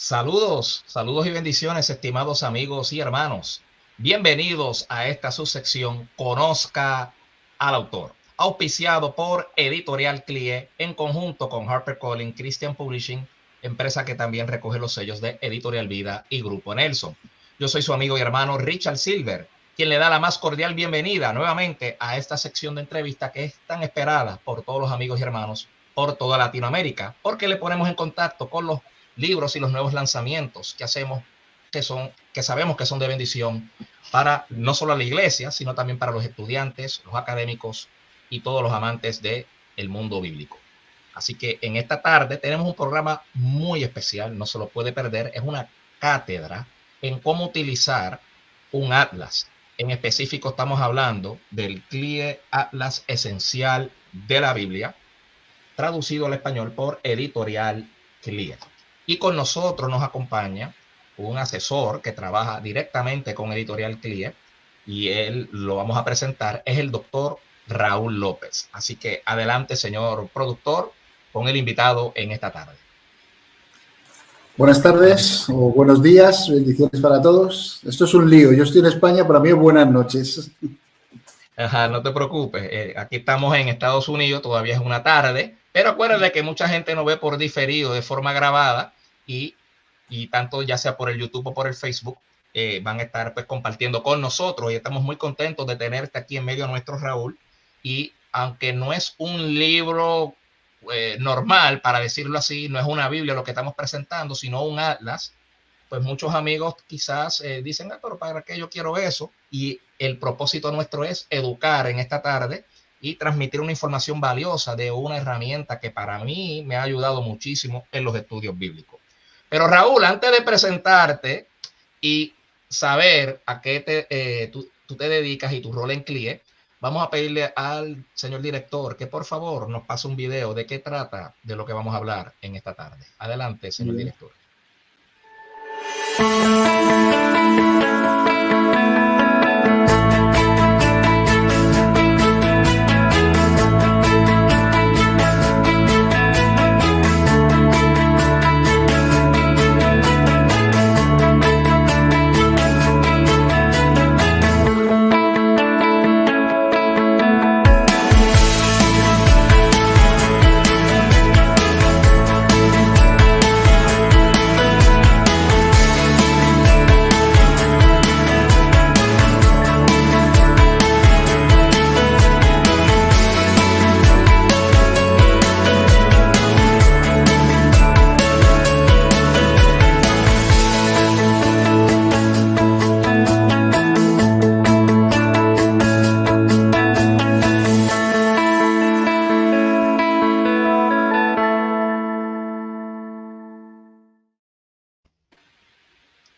Saludos, saludos y bendiciones, estimados amigos y hermanos. Bienvenidos a esta subsección Conozca al Autor, auspiciado por Editorial CLIE en conjunto con HarperCollins Christian Publishing, empresa que también recoge los sellos de Editorial Vida y Grupo Nelson. Yo soy su amigo y hermano Richard Silver, quien le da la más cordial bienvenida nuevamente a esta sección de entrevista que es tan esperada por todos los amigos y hermanos por toda Latinoamérica, porque le ponemos en contacto con los libros y los nuevos lanzamientos que hacemos, que sabemos que son de bendición para no solo la iglesia, sino también para los estudiantes, los académicos y todos los amantes del mundo bíblico. Así que en esta tarde tenemos un programa muy especial, no se lo puede perder, es una cátedra en cómo utilizar un atlas. En específico estamos hablando del CLIE Atlas Esencial de la Biblia, traducido al español por Editorial CLIE. Y con nosotros nos acompaña un asesor que trabaja directamente con Editorial CLIE y él lo vamos a presentar, es el doctor Raúl López. Así que adelante, señor productor, con el invitado en esta tarde. Buenas tardes o buenos días, bendiciones para todos. Esto es un lío, yo estoy en España, para mí es buenas noches. Ajá, no te preocupes, aquí estamos en Estados Unidos, todavía es una tarde, pero acuérdate que mucha gente nos ve por diferido, de forma grabada, y tanto ya sea por el YouTube o por el Facebook, van a estar pues compartiendo con nosotros y estamos muy contentos de tenerte aquí en medio nuestro, Raúl. Y aunque no es un libro normal, para decirlo así, no es una Biblia lo que estamos presentando, sino un atlas, pues muchos amigos quizás dicen, pero ¿para qué yo quiero eso? Y el propósito nuestro es educar en esta tarde y transmitir una información valiosa de una herramienta que para mí me ha ayudado muchísimo en los estudios bíblicos. Pero Raúl, antes de presentarte y saber a qué tú te dedicas y tu rol en CLIE, vamos a pedirle al señor director que por favor nos pase un video de qué trata de lo que vamos a hablar en esta tarde. Adelante, señor director.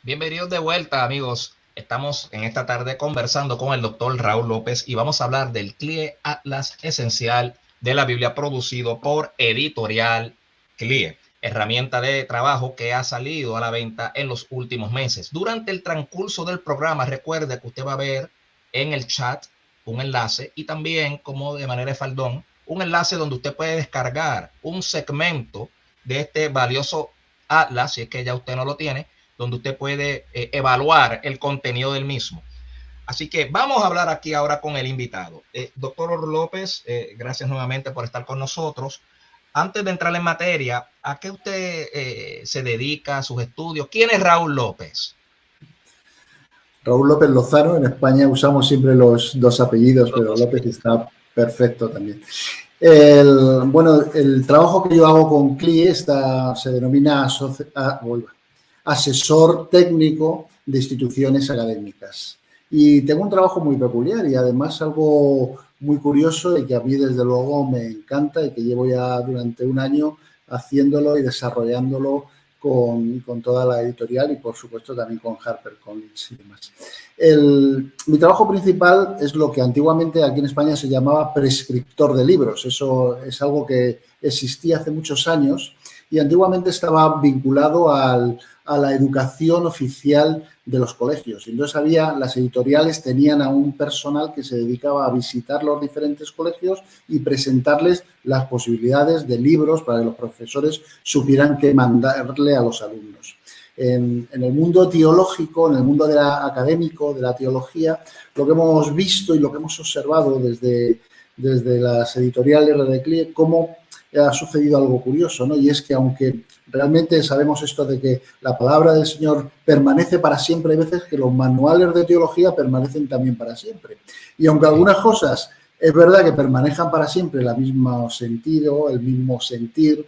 Bienvenidos de vuelta, amigos. Estamos en esta tarde conversando con el doctor Raúl López y vamos a hablar del CLIE Atlas Esencial de la Biblia, producido por Editorial CLIE, herramienta de trabajo que ha salido a la venta en los últimos meses. Durante el transcurso del programa, recuerde que usted va a ver en el chat un enlace y también, como de manera de faldón, un enlace donde usted puede descargar un segmento de este valioso atlas, si es que ya usted no lo tiene, donde usted puede evaluar el contenido del mismo. Así que vamos a hablar aquí ahora con el invitado. Doctor López, gracias nuevamente por estar con nosotros. Antes de entrar en materia, ¿a qué usted se dedica, a sus estudios? ¿Quién es Raúl López? Raúl López Lozano. En España usamos siempre los dos apellidos, pero López está perfecto también. El trabajo que yo hago con CLIE se denomina asesor técnico de instituciones académicas. Y tengo un trabajo muy peculiar y además algo muy curioso y que a mí desde luego me encanta y que llevo ya durante un año haciéndolo y desarrollándolo con toda la editorial y por supuesto también con HarperCollins y demás. Mi trabajo principal es lo que antiguamente aquí en España se llamaba prescriptor de libros. Eso es algo que existía hace muchos años y antiguamente estaba vinculado a la educación oficial de los colegios. Entonces las editoriales tenían a un personal que se dedicaba a visitar los diferentes colegios y presentarles las posibilidades de libros para que los profesores supieran qué mandarle a los alumnos. En el mundo teológico, en el mundo académico, de la teología, lo que hemos visto y lo que hemos observado desde las editoriales de CLIE, cómo ha sucedido algo curioso, ¿no? Y es que aunque realmente sabemos esto de que la palabra del Señor permanece para siempre, hay veces que los manuales de teología permanecen también para siempre. Y aunque algunas cosas es verdad que permanezcan para siempre el mismo sentido, el mismo sentir,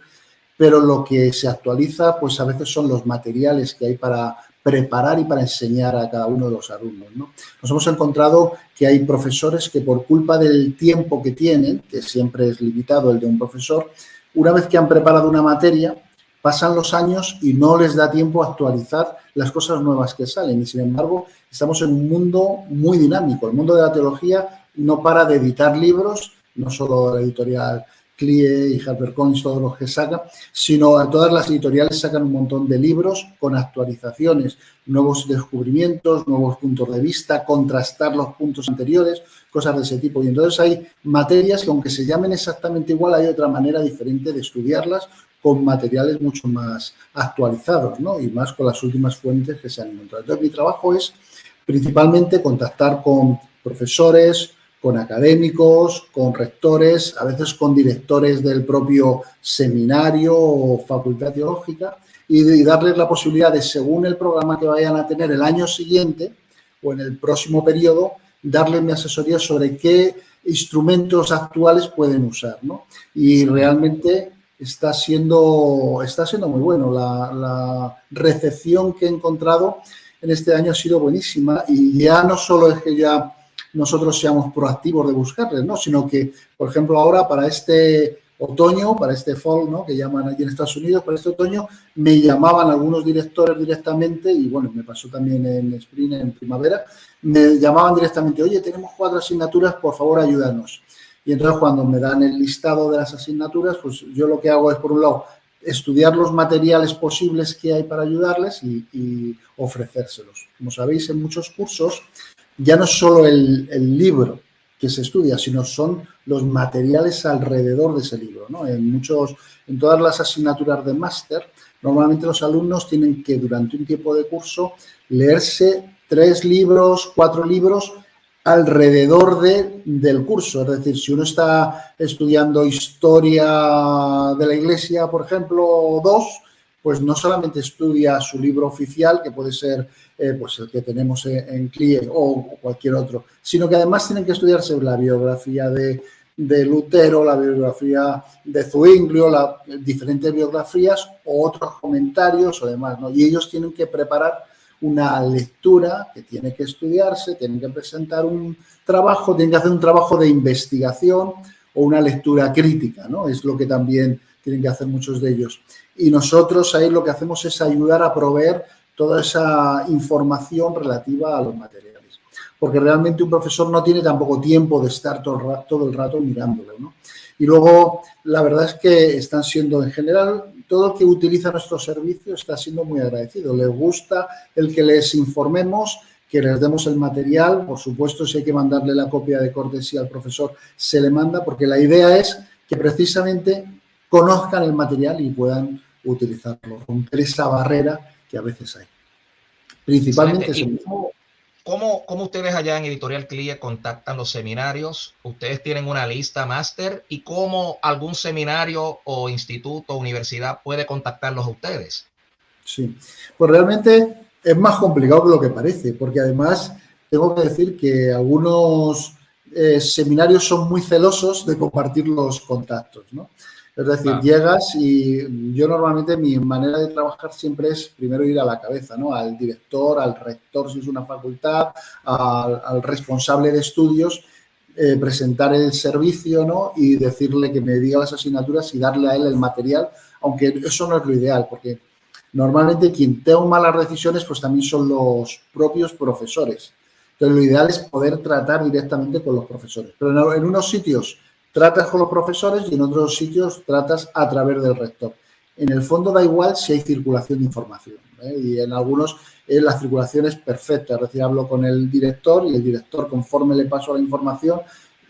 pero lo que se actualiza, pues a veces son los materiales que hay para preparar y para enseñar a cada uno de los alumnos, ¿no? Nos hemos encontrado que hay profesores que por culpa del tiempo que tienen, que siempre es limitado el de un profesor, una vez que han preparado una materia, pasan los años y no les da tiempo a actualizar las cosas nuevas que salen. Y sin embargo, estamos en un mundo muy dinámico. El mundo de la teología no para de editar libros, no solo la editorial CLIE y HarperCollins, todos los que sacan, sino todas las editoriales sacan un montón de libros con actualizaciones, nuevos descubrimientos, nuevos puntos de vista, contrastar los puntos anteriores, cosas de ese tipo. Y entonces hay materias que, aunque se llamen exactamente igual, hay otra manera diferente de estudiarlas con materiales mucho más actualizados, ¿no? Y más con las últimas fuentes que se han encontrado. Entonces, mi trabajo es principalmente contactar con profesores, con académicos, con rectores, a veces con directores del propio seminario o facultad teológica y darles la posibilidad de, según el programa que vayan a tener el año siguiente o en el próximo periodo, darles mi asesoría sobre qué instrumentos actuales pueden usar, ¿no? Y realmente está siendo muy bueno. La recepción que he encontrado en este año ha sido buenísima y ya no solo es que ya nosotros seamos proactivos de buscarles, ¿no? Sino que, por ejemplo, ahora para este otoño, para este fall, ¿no? Que llaman aquí en Estados Unidos, para este otoño, me llamaban algunos directores directamente y, bueno, me pasó también en Spring, en primavera, me llamaban directamente, oye, tenemos 4 asignaturas, por favor, ayúdanos. Y entonces, cuando me dan el listado de las asignaturas, pues yo lo que hago es, por un lado, estudiar los materiales posibles que hay para ayudarles y ofrecérselos. Como sabéis, en muchos cursos ya no es solo el libro que se estudia, sino son los materiales alrededor de ese libro, ¿no? En todas las asignaturas de máster, normalmente los alumnos tienen que, durante un tiempo de curso, leerse 3 libros, 4 libros alrededor del curso. Es decir, si uno está estudiando historia de la Iglesia, por ejemplo, 2, pues no solamente estudia su libro oficial, que puede ser pues el que tenemos en CLIE o cualquier otro, sino que además tienen que estudiarse la biografía de Lutero, la biografía de Zwinglio, las diferentes biografías o otros comentarios o demás, ¿no? Y ellos tienen que preparar una lectura que tiene que estudiarse, tienen que presentar un trabajo, tienen que hacer un trabajo de investigación o una lectura crítica, ¿no? Es lo que también tienen que hacer muchos de ellos. Y nosotros ahí lo que hacemos es ayudar a proveer toda esa información relativa a los materiales. Porque realmente un profesor no tiene tampoco tiempo de estar todo el rato mirándolo, ¿no? Y luego, la verdad es que están siendo, en general, todo el que utiliza nuestro servicio está siendo muy agradecido. Les gusta el que les informemos, que les demos el material. Por supuesto, si hay que mandarle la copia de cortesía al profesor, se le manda, porque la idea es que precisamente conozcan el material y puedan utilizarlo, romper esa barrera que a veces hay. Principalmente eso. ¿Cómo ustedes allá en Editorial CLIE contactan los seminarios? ¿Ustedes tienen una lista máster? ¿Y cómo algún seminario o instituto o universidad puede contactarlos a ustedes? Sí, pues realmente es más complicado que lo que parece, porque además tengo que decir que algunos seminarios son muy celosos de compartir los contactos, ¿no? Es decir, llegas y yo normalmente mi manera de trabajar siempre es primero ir a la cabeza, ¿no? Al director, al rector si es una facultad, al responsable de estudios, presentar el servicio, ¿no? Y decirle que me diga las asignaturas y darle a él el material, aunque eso no es lo ideal, porque normalmente quien toma las decisiones pues también son los propios profesores. Entonces, lo ideal es poder tratar directamente con los profesores. Pero en unos sitios tratas con los profesores y en otros sitios tratas a través del rector. en el fondo da igual si hay circulación de información, y en algunos la circulación es perfecta, es decir, hablo con el director y el director, conforme le paso la información,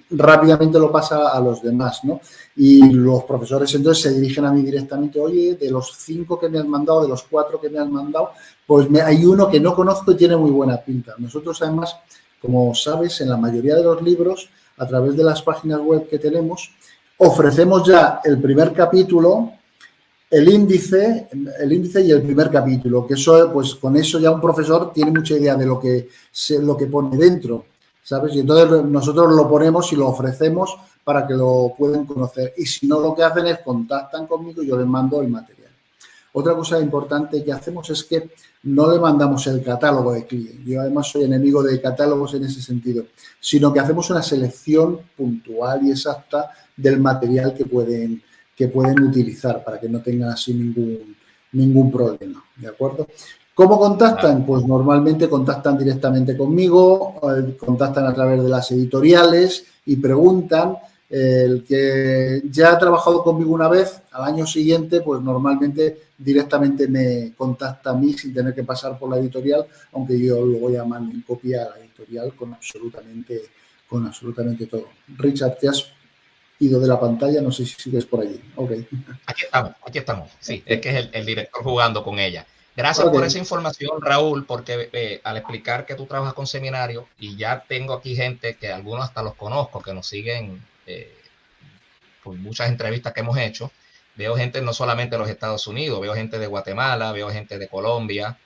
rápidamente lo pasa a los demás, ¿no? Y los profesores entonces se dirigen a mí directamente, oye, de los 5 que me has mandado, de los 4 que me has mandado, pues hay uno que no conozco y tiene muy buena pinta. Nosotros además, como sabes, en la mayoría de los libros, a través de las páginas web que tenemos, ofrecemos ya el primer capítulo, el índice y el primer capítulo, que eso, pues con eso ya un profesor tiene mucha idea de lo que pone dentro, ¿sabes? Y entonces nosotros lo ponemos y lo ofrecemos para que lo puedan conocer. Y si no, lo que hacen es contactan conmigo y yo les mando el material. Otra cosa importante que hacemos es que no le mandamos el catálogo de CLIE. Yo además soy enemigo de catálogos en ese sentido, sino que hacemos una selección puntual y exacta del material que pueden utilizar para que no tengan así ningún problema, ¿de acuerdo? ¿Cómo contactan? Pues normalmente contactan directamente conmigo, contactan a través de las editoriales y preguntan. El que ya ha trabajado conmigo una vez, al año siguiente, pues normalmente directamente me contacta a mí sin tener que pasar por la editorial, aunque yo luego ya mando en copia a la editorial con absolutamente todo. Richard, te has ido de la pantalla, no sé si sigues por allí. Okay. Aquí estamos. Sí, es que es el director jugando con ella. Gracias por esa información, Raúl, porque al explicar que tú trabajas con seminarios, y ya tengo aquí gente que algunos hasta los conozco, que nos siguen por muchas entrevistas que hemos hecho, veo gente no solamente de los Estados Unidos, veo gente de Guatemala, veo gente de Colombia,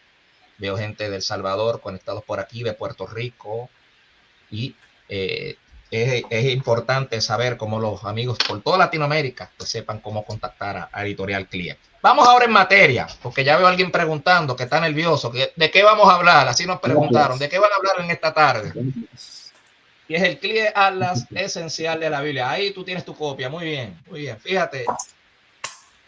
veo gente de El Salvador conectados por aquí, de Puerto Rico, y es importante saber cómo los amigos por toda Latinoamérica pues sepan cómo contactar a Editorial CLIE. Vamos ahora en materia, porque ya veo a alguien preguntando que está nervioso, ¿de qué vamos a hablar? Así nos preguntaron, ¿de qué van a hablar en esta tarde? Y es el CLIE Atlas esencial de la Biblia. Ahí tú tienes tu copia, muy bien, muy bien. Fíjate,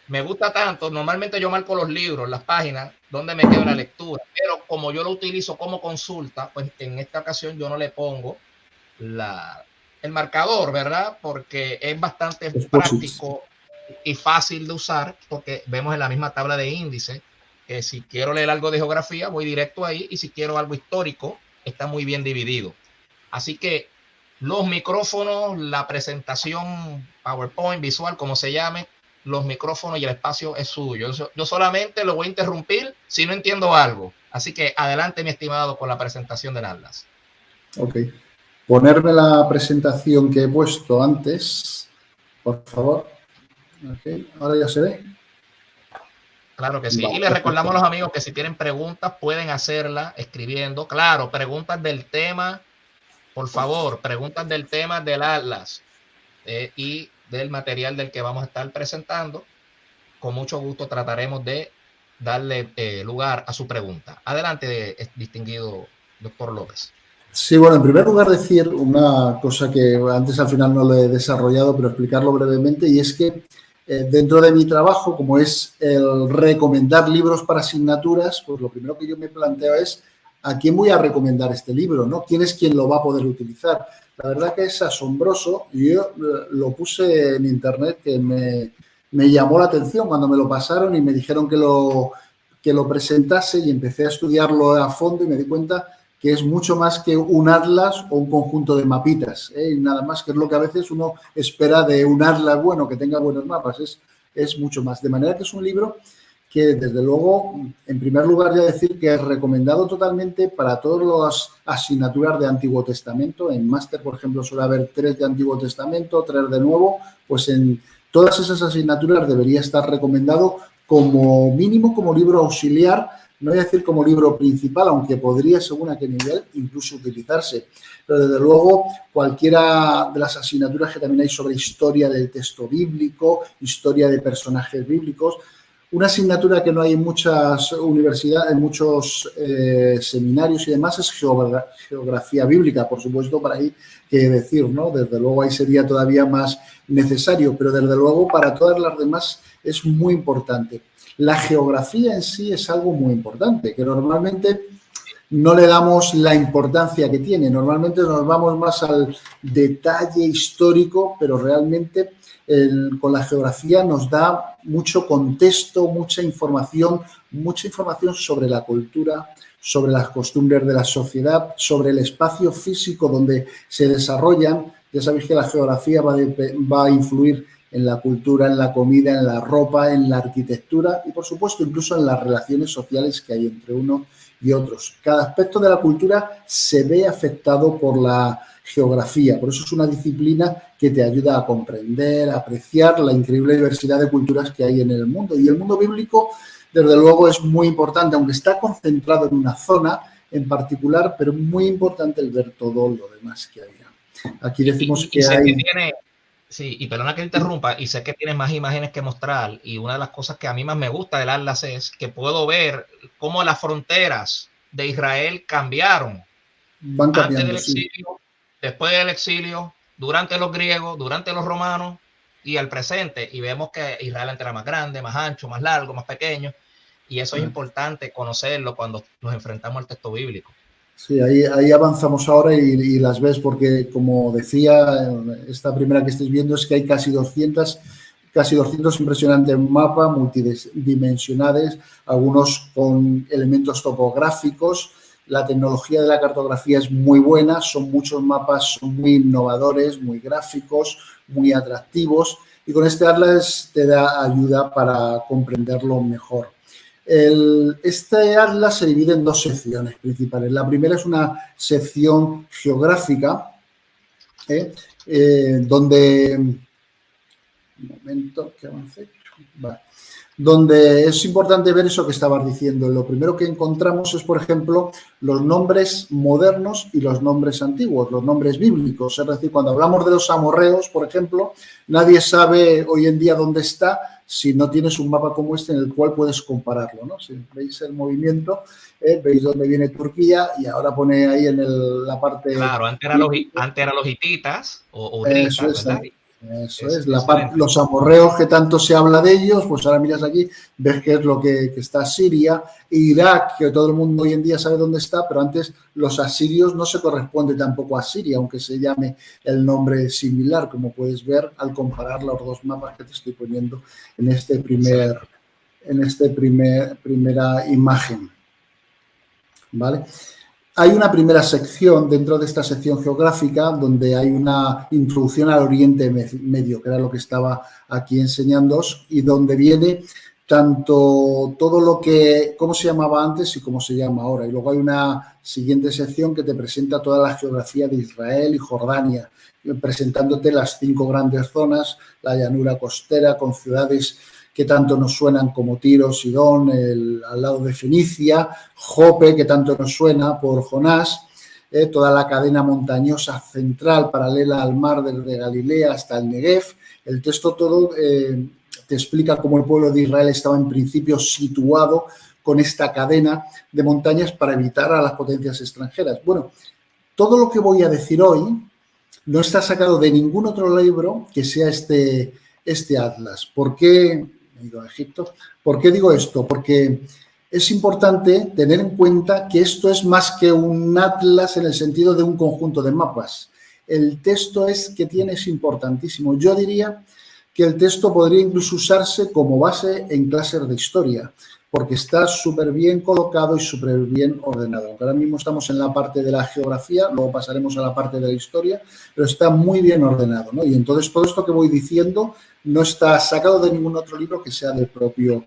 me gusta tanto, normalmente yo marco los libros, las páginas, donde me queda la lectura, pero como yo lo utilizo como consulta, pues en esta ocasión yo no le pongo el marcador, ¿verdad? Porque es bastante práctico y fácil de usar, porque vemos en la misma tabla de índice que si quiero leer algo de geografía, voy directo ahí, y si quiero algo histórico, está muy bien dividido. Así que los micrófonos, la presentación PowerPoint, visual, como se llame, los micrófonos y el espacio es suyo. Yo solamente lo voy a interrumpir si no entiendo algo. Así que adelante, mi estimado, con la presentación del Atlas. Ok. Ponerme la presentación que he puesto antes, por favor. Okay. Ahora ya se ve. Claro que sí. Vale. Y les recordamos a los amigos que si tienen preguntas pueden hacerlas escribiendo. Claro, preguntas del tema, por favor, preguntas del tema del Atlas y del material del que vamos a estar presentando. Con mucho gusto trataremos de darle lugar a su pregunta. Adelante, distinguido doctor López. Sí, bueno, en primer lugar decir una cosa que antes al final no lo he desarrollado, pero explicarlo brevemente, y es que dentro de mi trabajo, como es el recomendar libros para asignaturas, pues lo primero que yo me planteo es ¿a quién voy a recomendar este libro? ¿No? ¿Quién es quien lo va a poder utilizar? La verdad que es asombroso. Yo lo puse en internet, que me llamó la atención cuando me lo pasaron y me dijeron que lo presentase, y empecé a estudiarlo a fondo y me di cuenta que es mucho más que un atlas o un conjunto de mapitas, y nada más, que es lo que a veces uno espera de un atlas bueno, que tenga buenos mapas, es mucho más. De manera que es un libro que, desde luego, en primer lugar, ya decir que es recomendado totalmente para todas las asignaturas de Antiguo Testamento. En máster, por ejemplo, suele haber 3 de Antiguo Testamento, 3 de Nuevo, pues en todas esas asignaturas debería estar recomendado como mínimo como libro auxiliar. No voy a decir como libro principal, aunque podría, según a qué nivel, incluso utilizarse. Pero, desde luego, cualquiera de las asignaturas que también hay sobre historia del texto bíblico, historia de personajes bíblicos, una asignatura que no hay en muchas universidades, en muchos seminarios y demás, es geografía bíblica, por supuesto, para ahí que decir, ¿no? Desde luego ahí sería todavía más necesario, pero desde luego para todas las demás es muy importante. La geografía en sí es algo muy importante, que normalmente no le damos la importancia que tiene. Normalmente nos vamos más al detalle histórico, pero realmente con la geografía nos da mucho contexto, mucha información sobre la cultura, sobre las costumbres de la sociedad, sobre el espacio físico donde se desarrollan. Ya sabéis que la geografía va a influir en la cultura, en la comida, en la ropa, en la arquitectura y, por supuesto, incluso en las relaciones sociales que hay entre unos y otros. Cada aspecto de la cultura se ve afectado por la geografía. Por eso es una disciplina que te ayuda a comprender, a apreciar la increíble diversidad de culturas que hay en el mundo. Y el mundo bíblico, desde luego, es muy importante, aunque está concentrado en una zona en particular, pero es muy importante el ver todo lo demás que hay. Aquí decimos que hay... Sí, y perdona que interrumpa, y sé que tienes más imágenes que mostrar, y una de las cosas que a mí más me gusta del Atlas es que puedo ver cómo las fronteras de Israel cambiaron. Van cambiando, antes del exilio, sí. Después del exilio, durante los griegos, durante los romanos y al presente, y vemos que Israel antes era más grande, más ancho, más largo, más pequeño, y eso es importante conocerlo cuando nos enfrentamos al texto bíblico. Sí, ahí avanzamos ahora y las ves porque, como decía, esta primera que estáis viendo es que hay casi 200 impresionantes mapas multidimensionales, algunos con elementos topográficos. La tecnología de la cartografía es muy buena, son muchos mapas, son muy innovadores, muy gráficos, muy atractivos, y con este atlas te da ayuda para comprenderlo mejor. Este atlas se divide en dos secciones principales. La primera es una sección geográfica, donde... Un momento, que avance. Vale. Donde es importante ver eso que estabas diciendo. Lo primero que encontramos es, por ejemplo, los nombres modernos y los nombres antiguos, los nombres bíblicos. Es decir, cuando hablamos de los amorreos, por ejemplo, nadie sabe hoy en día dónde está si no tienes un mapa como este en el cual puedes compararlo, ¿no? Si veis el movimiento, veis dónde viene Turquía y ahora pone ahí en la parte... Claro, antes eran los hititas o uritas, ¿verdad? Eso es, los amorreos que tanto se habla de ellos, pues ahora miras aquí, ves que es lo que está Siria, Irak, que todo el mundo hoy en día sabe dónde está, pero antes los asirios no se corresponde tampoco a Siria, aunque se llame el nombre similar, como puedes ver al comparar los dos mapas que te estoy poniendo en primera imagen. ¿Vale? Hay una primera sección dentro de esta sección geográfica donde hay una introducción al Oriente Medio, que era lo que estaba aquí enseñándoos, y donde viene tanto todo lo que, cómo se llamaba antes y cómo se llama ahora. Y luego hay una siguiente sección que te presenta toda la geografía de Israel y Jordania, presentándote las 5 grandes zonas, la llanura costera con ciudades que tanto nos suenan como Tiro, Sidón, al lado de Fenicia, Jope, que tanto nos suena por Jonás, toda la cadena montañosa central paralela al mar desde Galilea hasta el Negev. El texto todo te explica cómo el pueblo de Israel estaba en principio situado con esta cadena de montañas para evitar a las potencias extranjeras. Bueno, todo lo que voy a decir hoy no está sacado de ningún otro libro que sea este atlas. ¿Por qué he ido a Egipto? ¿Por qué digo esto? Porque es importante tener en cuenta que esto es más que un atlas en el sentido de un conjunto de mapas. El texto que tiene es importantísimo. Yo diría que el texto podría incluso usarse como base en clases de historia, porque está súper bien colocado y súper bien ordenado. Aunque ahora mismo estamos en la parte de la geografía, luego pasaremos a la parte de la historia, pero está muy bien ordenado, ¿no? Y entonces todo esto que voy diciendo no está sacado de ningún otro libro que sea del propio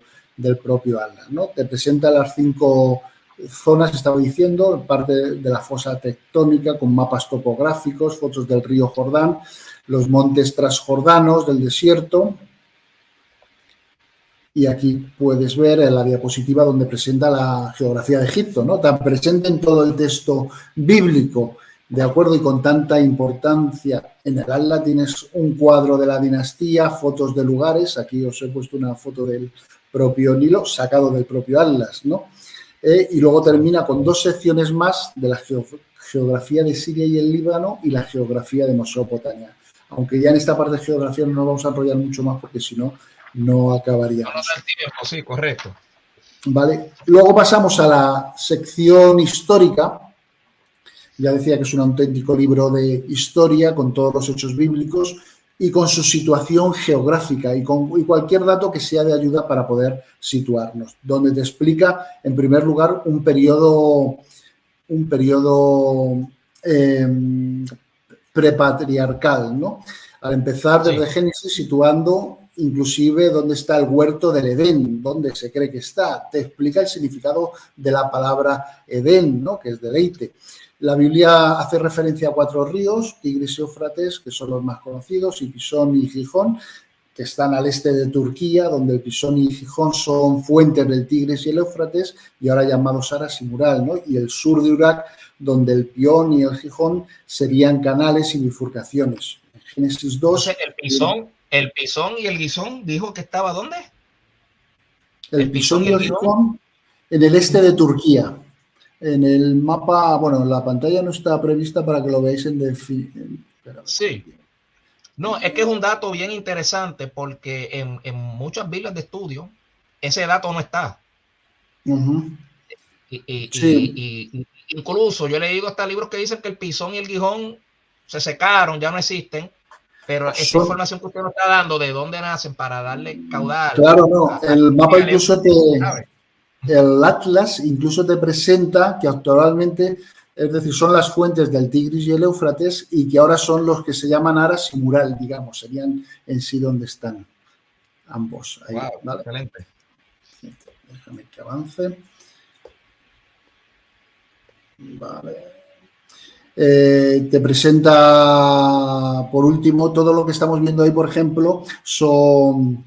atlas, ¿no? Te presenta las 5 zonas, estaba diciendo, parte de la fosa tectónica con mapas topográficos, fotos del río Jordán, los montes transjordanos del desierto. Y aquí puedes ver en la diapositiva donde presenta la geografía de Egipto, ¿no? Tan presente en todo el texto bíblico, de acuerdo, y con tanta importancia. En el atlas tienes un cuadro de la dinastía, fotos de lugares. Aquí os he puesto una foto del propio Nilo, sacado del propio atlas, ¿no? Y luego termina con 2 secciones más de la geografía de Siria y el Líbano y la geografía de Mesopotamia. Aunque ya en esta parte de geografía no nos vamos a enrollar mucho más porque si no, no acabaríamos. No da tiempo, sí, correcto. Vale. Luego pasamos a la sección histórica. Ya decía que es un auténtico libro de historia con todos los hechos bíblicos, y con su situación geográfica y cualquier dato que sea de ayuda para poder situarnos, donde te explica, en primer lugar, un periodo prepatriarcal, ¿no? Al empezar desde Sí. Génesis, situando inclusive dónde está el huerto del Edén, dónde se cree que está. Te explica el significado de la palabra Edén, ¿no? Que es deleite. La Biblia hace referencia a 4 ríos, Tigris y Éufrates, que son los más conocidos, y Pisón y Gijón, que están al este de Turquía, donde el Pisón y Gijón son fuentes del Tigris y el Éufrates, y ahora llamados Aras y Mural, ¿no? Y el sur de Irak, donde el Pión y el Gijón serían canales y bifurcaciones. En Génesis 2, Entonces, el Pisón y el Guisón dijo que estaba ¿dónde? el El Pisón Pisón y y el el Guisón. Gijón en el este de Turquía. En el mapa, bueno, la pantalla no está prevista para que lo veáis en Sí. No, es que es un dato bien interesante porque en muchas Biblias de estudio ese dato no está. Uh-huh. Y, Sí, incluso yo he leído hasta libros que dicen que el Pisón y el Gijón se secaron, ya no existen, pero esa son, información que usted nos está dando de dónde nacen para darle caudal claro, no, el mapa al incluso ¿sabe? el Atlas incluso te presenta que actualmente, es decir, son las fuentes del Tigris y el Éufrates y que ahora son los que se llaman Aras y Mural, digamos, serían en sí donde están ambos. Ahí, Wow, ¿vale? excelente. Déjame que avance. Vale. Te presenta, por último, todo lo que estamos viendo ahí, por ejemplo, son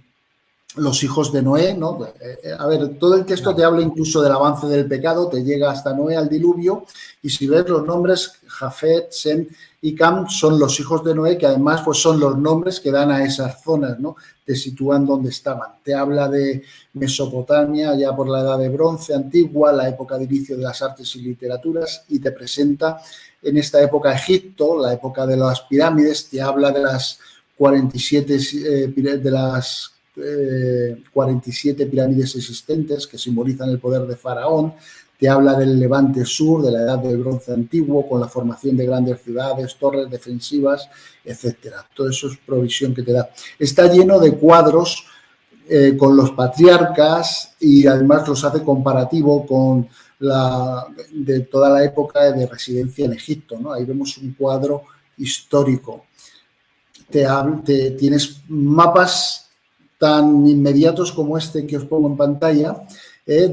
los hijos de Noé, ¿no? A ver, todo el texto te Claro. habla incluso del avance del pecado, te llega hasta Noé al diluvio, y si ves los nombres, Jafet, Sem y Cam son los hijos de Noé, que además pues son los nombres que dan a esas zonas, ¿no? Te sitúan donde estaban. Te habla de Mesopotamia, ya por la edad de bronce antigua, la época de inicio de las artes y literaturas, y te presenta en esta época Egipto, la época de las pirámides, te habla de las 47 de las 47 pirámides existentes que simbolizan el poder de Faraón, te habla del Levante Sur, de la Edad del Bronce Antiguo, con la formación de grandes ciudades, torres defensivas, etcétera. Todo eso es provisión que te da. Está lleno de cuadros con los patriarcas y además los hace comparativo con de toda la época de residencia en Egipto, ¿no? Ahí vemos un cuadro histórico. Tienes mapas tan inmediatos como este que os pongo en pantalla,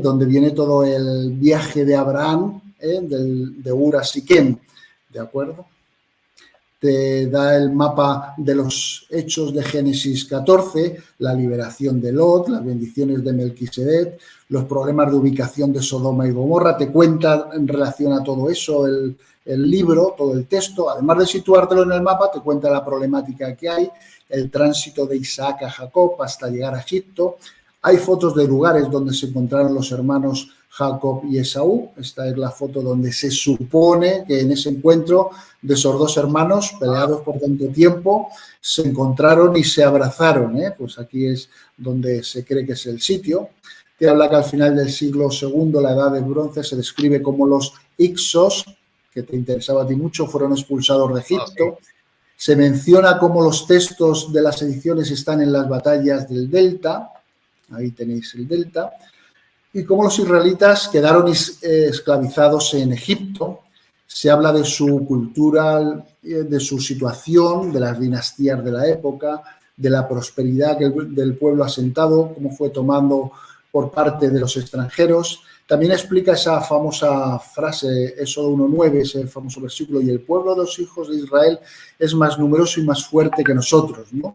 donde viene todo el viaje de Abraham, de Ur a Siquem, ¿de acuerdo? Te da el mapa de los hechos de Génesis 14, la liberación de Lot, las bendiciones de Melquisedec, los problemas de ubicación de Sodoma y Gomorra, te cuenta en relación a todo eso el libro, todo el texto, además de situártelo en el mapa, te cuenta la problemática que hay, el tránsito de Isaac a Jacob hasta llegar a Egipto. Hay fotos de lugares donde se encontraron los hermanos Jacob y Esaú. Esta es la foto donde se supone que en ese encuentro de esos dos hermanos, peleados por tanto tiempo, se encontraron y se abrazaron. Pues aquí es donde se cree que es el sitio. Te habla que al final del siglo II, la edad del bronce, se describe como los Ixos, que te interesaba a ti mucho, fueron expulsados de Egipto. Oh, sí. Se menciona cómo los textos de las ediciones están en las batallas del Delta. Ahí tenéis el Delta. Y cómo los israelitas quedaron esclavizados en Egipto. Se habla de su cultura, de su situación, de las dinastías de la época, de la prosperidad del pueblo asentado, cómo fue tomando por parte de los extranjeros. También explica esa famosa frase, Éxodo 1:9, ese famoso versículo, y el pueblo de los hijos de Israel es más numeroso y más fuerte que nosotros, ¿no?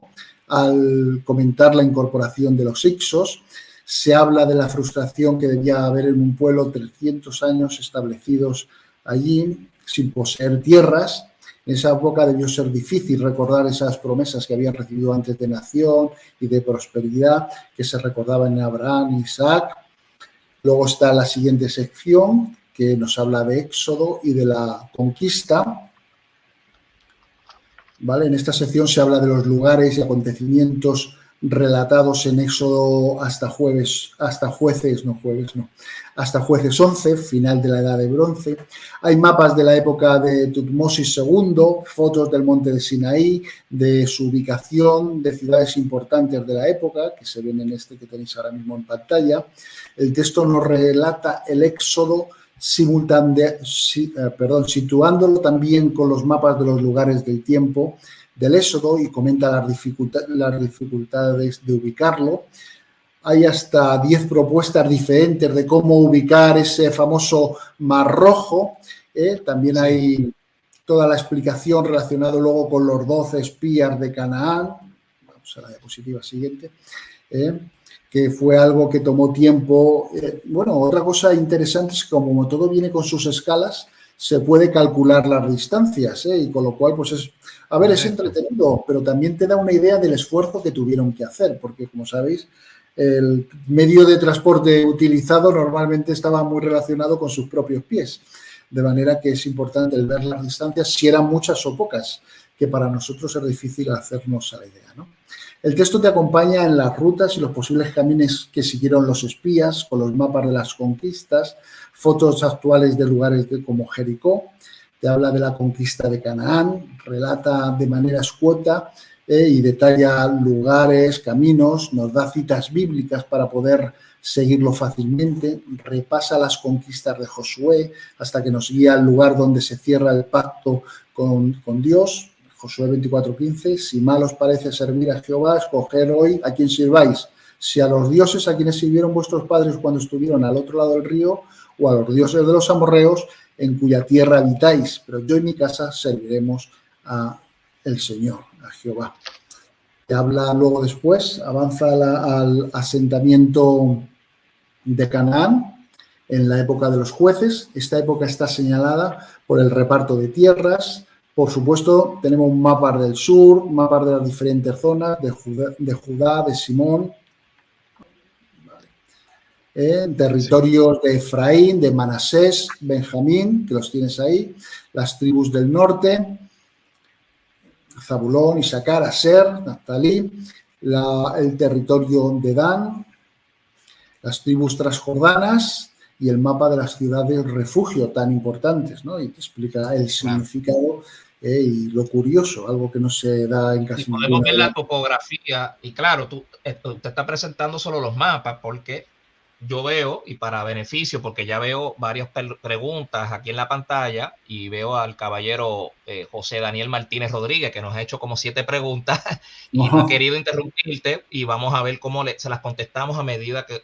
Al comentar la incorporación de los Ixos, se habla de la frustración que debía haber en un pueblo 300 años establecidos allí, sin poseer tierras. En esa época debió ser difícil recordar esas promesas que habían recibido antes de nación y de prosperidad, que se recordaban en Abraham y Isaac. Luego está la siguiente sección, que nos habla de Éxodo y de la conquista. ¿Vale? En esta sección se habla de los lugares y acontecimientos relatados en Éxodo hasta Jueces 11, final de la Edad de Bronce. Hay mapas de la época de Tutmosis II, fotos del monte de Sinaí, de su ubicación, de ciudades importantes de la época, que se ven en este que tenéis ahora mismo en pantalla. El texto nos relata el Éxodo situándolo también con los mapas de los lugares del tiempo del Éxodo y comenta las dificultades de ubicarlo. Hay hasta 10 propuestas diferentes de cómo ubicar ese famoso Mar Rojo. También hay toda la explicación relacionada luego con los 12 espías de Canaán. Vamos a la diapositiva siguiente. Que fue algo que tomó tiempo. Bueno, otra cosa interesante es que como todo viene con sus escalas, se puede calcular las distancias, y con lo cual, pues es entretenido, pero también te da una idea del esfuerzo que tuvieron que hacer, porque como sabéis, el medio de transporte utilizado normalmente estaba muy relacionado con sus propios pies, de manera que es importante el ver las distancias, si eran muchas o pocas, que para nosotros es difícil hacernos a la idea, ¿no? El texto te acompaña en las rutas y los posibles caminos que siguieron los espías, con los mapas de las conquistas, fotos actuales de lugares como Jericó, te habla de la conquista de Canaán, relata de manera escueta y detalla lugares, caminos, nos da citas bíblicas para poder seguirlo fácilmente, repasa las conquistas de Josué hasta que nos guía al lugar donde se cierra el pacto con Dios. Josué 24:15, si mal os parece servir a Jehová, escoger hoy a quien sirváis, si a los dioses a quienes sirvieron vuestros padres cuando estuvieron al otro lado del río, o a los dioses de los amorreos en cuya tierra habitáis, pero yo y mi casa serviremos a el Señor, a Jehová. Te habla luego después, avanza al asentamiento de Canaán en la época de los jueces. Esta época está señalada por el reparto de tierras. Por supuesto, tenemos un mapa del sur, mapas de las diferentes zonas, de Judá, de Simón, territorios de Efraín, de Manasés, Benjamín, que los tienes ahí, las tribus del norte, Zabulón, Isaacar, Aser, Naftalí, el territorio de Dan, las tribus transjordanas y el mapa de las ciudades refugio tan importantes, ¿no? Y te explica el significado y lo curioso, algo que no se da en casi ninguna. Podemos ver la topografía y claro, tú te estás presentando solo los mapas porque yo veo, y para beneficio, porque ya veo varias preguntas aquí en la pantalla y veo al caballero José Daniel Martínez Rodríguez que nos ha hecho como 7 preguntas y no ha querido interrumpirte y vamos a ver cómo se las contestamos a medida que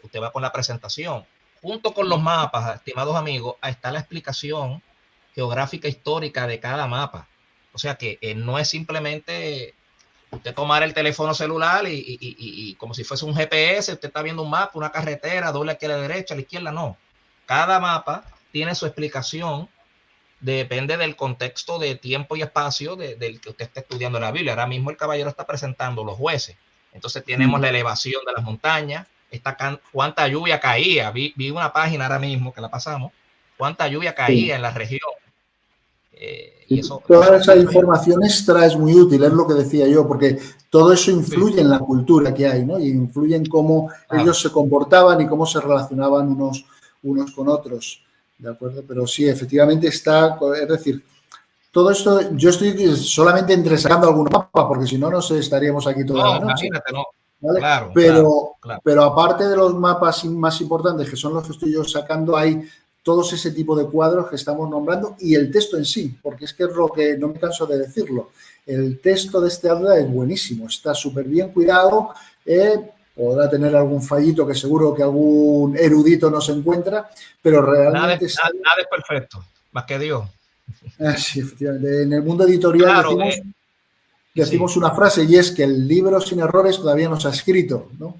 usted va con la presentación. Junto con los mapas, estimados amigos, está la explicación geográfica histórica de cada mapa. O sea que no es simplemente usted tomar el teléfono celular y como si fuese un GPS, usted está viendo un mapa, una carretera, doble aquí a la derecha, a la izquierda, no. Cada mapa tiene su explicación, depende del contexto de tiempo y espacio del que usted esté estudiando en la Biblia. Ahora mismo el caballero está presentando los jueces. Entonces tenemos la elevación de las montañas, cuánta lluvia caía. Vi una página ahora mismo que la pasamos, cuánta lluvia caía en la región. Y toda esa información extra es muy útil, es lo que decía yo, porque todo eso influye en la cultura que hay, ¿no? Y influye en cómo ellos se comportaban y cómo se relacionaban unos con otros, ¿de acuerdo? Pero sí, efectivamente está, es decir, todo esto, yo estoy solamente entresacando algún mapa, porque si no, no sé, estaríamos aquí toda la noche. Imagínate, no. ¿Vale? Claro, pero aparte de los mapas más importantes, que son los que estoy yo sacando, hay todos ese tipo de cuadros que estamos nombrando y el texto en sí, porque es que es lo que no me canso de decirlo. El texto de este atlas es buenísimo, está súper bien cuidado, podrá tener algún fallito que seguro que algún erudito no se encuentra, pero realmente nada es perfecto, más que Dios. Sí, efectivamente. En el mundo editorial claro, decimos una frase y es que el libro sin errores todavía no se ha escrito, ¿no?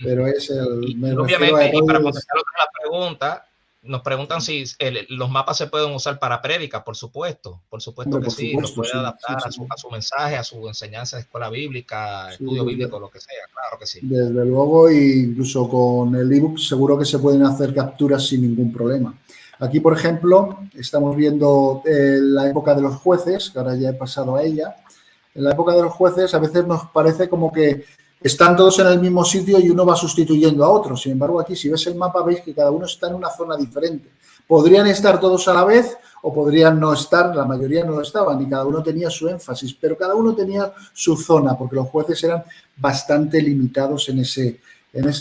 Pero es el... y obviamente, y para contestar otra pregunta, nos preguntan si los mapas se pueden usar para prédica, por supuesto que sí, lo puede adaptar a su mensaje, a su enseñanza de escuela bíblica, estudio bíblico, lo que sea, claro que sí. Desde luego, e incluso con el ebook seguro que se pueden hacer capturas sin ningún problema. Aquí, por ejemplo, estamos viendo la época de los jueces, que ahora ya he pasado a ella. En la época de los jueces a veces nos parece como que están todos en el mismo sitio y uno va sustituyendo a otro. Sin embargo, aquí si ves el mapa veis que cada uno está en una zona diferente. Podrían estar todos a la vez o podrían no estar, la mayoría no lo estaban y cada uno tenía su énfasis, pero cada uno tenía su zona porque los jueces eran bastante limitados en ese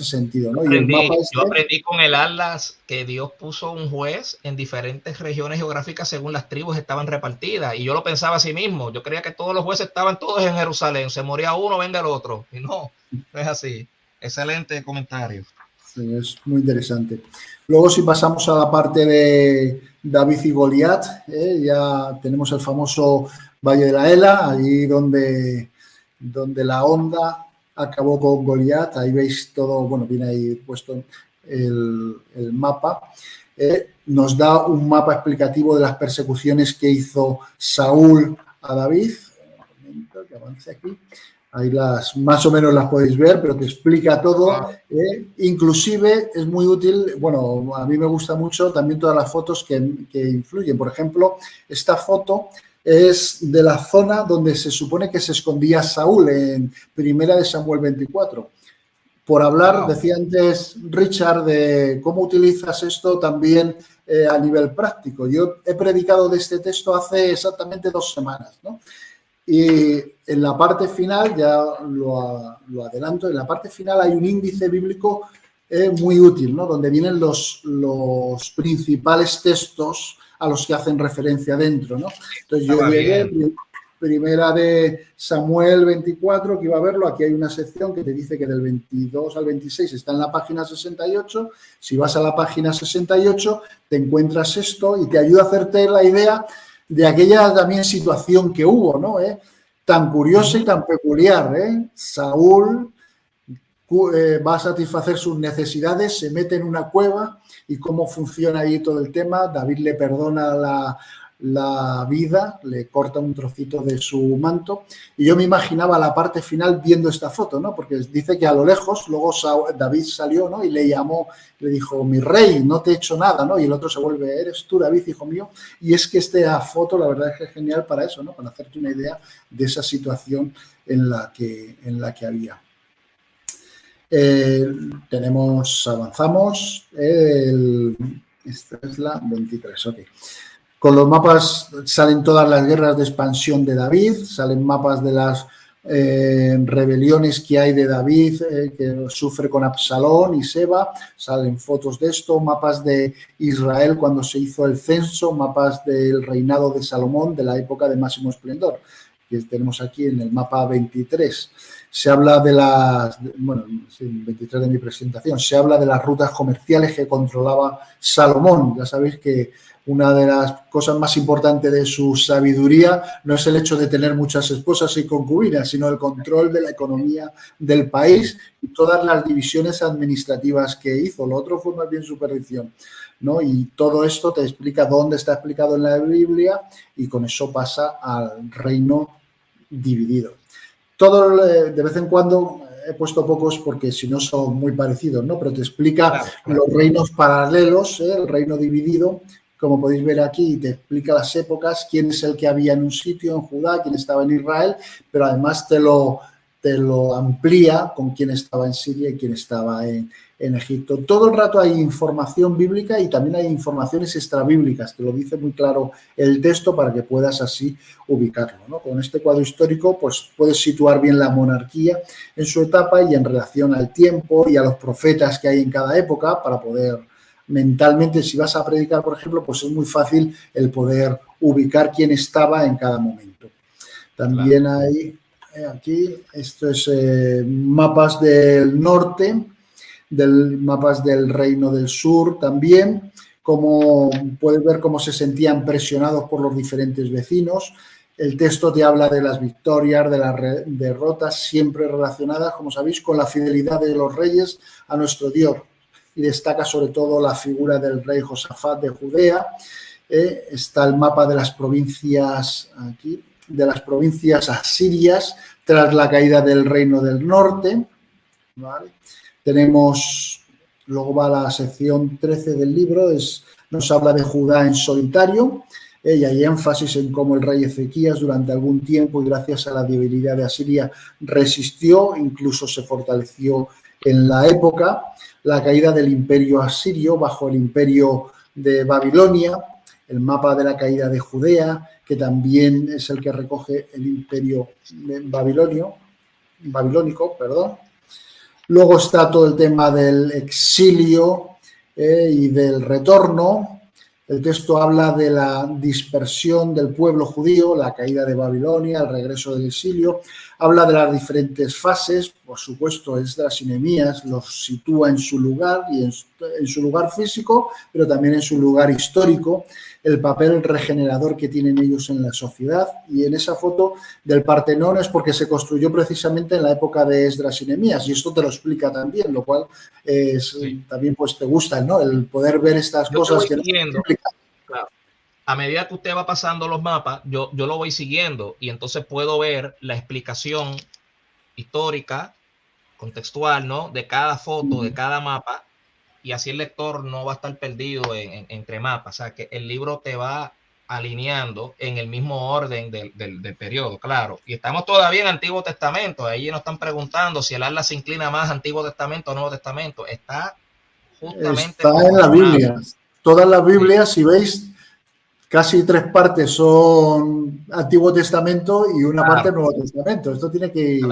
sentido, ¿no? Y el mapa yo aprendí con el Atlas que Dios puso un juez en diferentes regiones geográficas según las tribus estaban repartidas. Y yo lo pensaba así mismo. Yo creía que todos los jueces estaban todos en Jerusalén. Se moría uno, venga el otro. Y no es así. Excelente comentario. Sí, es muy interesante. Luego, si pasamos a la parte de David y Goliat, ya tenemos el famoso Valle de la Ela, allí donde la onda acabó con Goliat. Ahí veis todo, bueno, viene ahí puesto el mapa. Nos da un mapa explicativo de las persecuciones que hizo Saúl a David. Un momento, que avance aquí. Ahí más o menos las podéis ver, pero te explica todo. Inclusive es muy útil, bueno, a mí me gusta mucho también todas las fotos que influyen. Por ejemplo, esta foto es de la zona donde se supone que se escondía Saúl en Primera de Samuel 24. Por hablar, decía antes Richard, de cómo utilizas esto también a nivel práctico. Yo he predicado de este texto hace exactamente 2 semanas, ¿no? Y en la parte final, ya lo adelanto, en la parte final hay un índice bíblico muy útil, ¿no? Donde vienen los principales textos a los que hacen referencia dentro, ¿no? Entonces yo llegué, Primera de Samuel 24, que iba a verlo, aquí hay una sección que te dice que del 22 al 26 está en la página 68, si vas a la página 68 te encuentras esto y te ayuda a hacerte la idea de aquella también situación que hubo, ¿no? Tan curiosa y tan peculiar, Saúl va a satisfacer sus necesidades, se mete en una cueva y cómo funciona ahí todo el tema. David le perdona la vida, le corta un trocito de su manto y yo me imaginaba la parte final viendo esta foto, ¿no? Porque dice que a lo lejos luego David salió, ¿no? Y le llamó, le dijo, mi rey, no te he hecho nada, ¿no? Y el otro se vuelve, eres tú, David, hijo mío. Y es que esta foto la verdad es que es genial para eso, ¿no? Para hacerte una idea de esa situación en la que había. Avanzamos, esta es la 23, ok. Con los mapas salen todas las guerras de expansión de David, salen mapas de las rebeliones que hay de David, que sufre con Absalón y Seba, salen fotos de esto, mapas de Israel cuando se hizo el censo, mapas del reinado de Salomón de la época de máximo esplendor, que tenemos aquí en el mapa 23. Se habla de las, bueno, 23 de mi presentación, se habla de las rutas comerciales que controlaba Salomón. Ya sabéis que una de las cosas más importantes de su sabiduría no es el hecho de tener muchas esposas y concubinas, sino el control de la economía del país y todas las divisiones administrativas que hizo. Lo otro fue más bien su perdición, ¿no? Y todo esto te explica dónde está explicado en la Biblia y con eso pasa al reino dividido. Todo de vez en cuando he puesto pocos porque si no son muy parecidos, ¿no? Pero te explica los reinos paralelos, el reino dividido, como podéis ver aquí, te explica las épocas, quién es el que había en un sitio, en Judá, quién estaba en Israel, pero además te lo amplía con quién estaba en Siria y quién estaba en Egipto. Todo el rato hay información bíblica y también hay informaciones extrabíblicas, que lo dice muy claro el texto para que puedas así ubicarlo, ¿no? Con este cuadro histórico pues puedes situar bien la monarquía en su etapa y en relación al tiempo y a los profetas que hay en cada época para poder mentalmente, si vas a predicar, por ejemplo, pues es muy fácil el poder ubicar quién estaba en cada momento. También hay aquí, esto es mapas del norte, mapas del Reino del Sur también, como puedes ver cómo se sentían presionados por los diferentes vecinos. El texto te habla de las victorias, de las derrotas, siempre relacionadas, como sabéis, con la fidelidad de los reyes a nuestro Dios. Y destaca sobre todo la figura del rey Josafat de Judea. Está el mapa de las provincias aquí, de las provincias asirias tras la caída del reino del norte, ¿vale? Tenemos, luego va la sección 13 del libro, nos habla de Judá en solitario, y hay énfasis en cómo el rey Ezequías durante algún tiempo y gracias a la debilidad de Asiria resistió, incluso se fortaleció en la época, la caída del imperio asirio bajo el imperio de Babilonia, el mapa de la caída de Judea, que también es el que recoge el imperio babilónico. Luego está todo el tema del exilio y del retorno. El texto habla de la dispersión del pueblo judío, la caída de Babilonia, el regreso del exilio. Habla de las diferentes fases. Por supuesto, Esdras y Nehemías los sitúa en su lugar y en su lugar físico, pero también en su lugar histórico, el papel regenerador que tienen ellos en la sociedad. Y en esa foto del Partenón es porque se construyó precisamente en la época de Esdras y Nehemías, y esto te lo explica también, lo cual también pues te gusta, ¿no? El poder ver estas cosas que no se explican. Claro. A medida que usted va pasando los mapas, yo lo voy siguiendo y entonces puedo ver la explicación histórica, contextual, ¿no? De cada foto, de cada mapa, y así el lector no va a estar perdido entre mapas. O sea, que el libro te va alineando en el mismo orden del periodo, claro. Y estamos todavía en Antiguo Testamento. Ahí nos están preguntando si el ala se inclina más a Antiguo Testamento o Nuevo Testamento. Está justamente... Está en la Biblia. Todas las Biblias, si veis, casi 3 partes son Antiguo Testamento y una parte Nuevo Testamento. Esto tiene que ir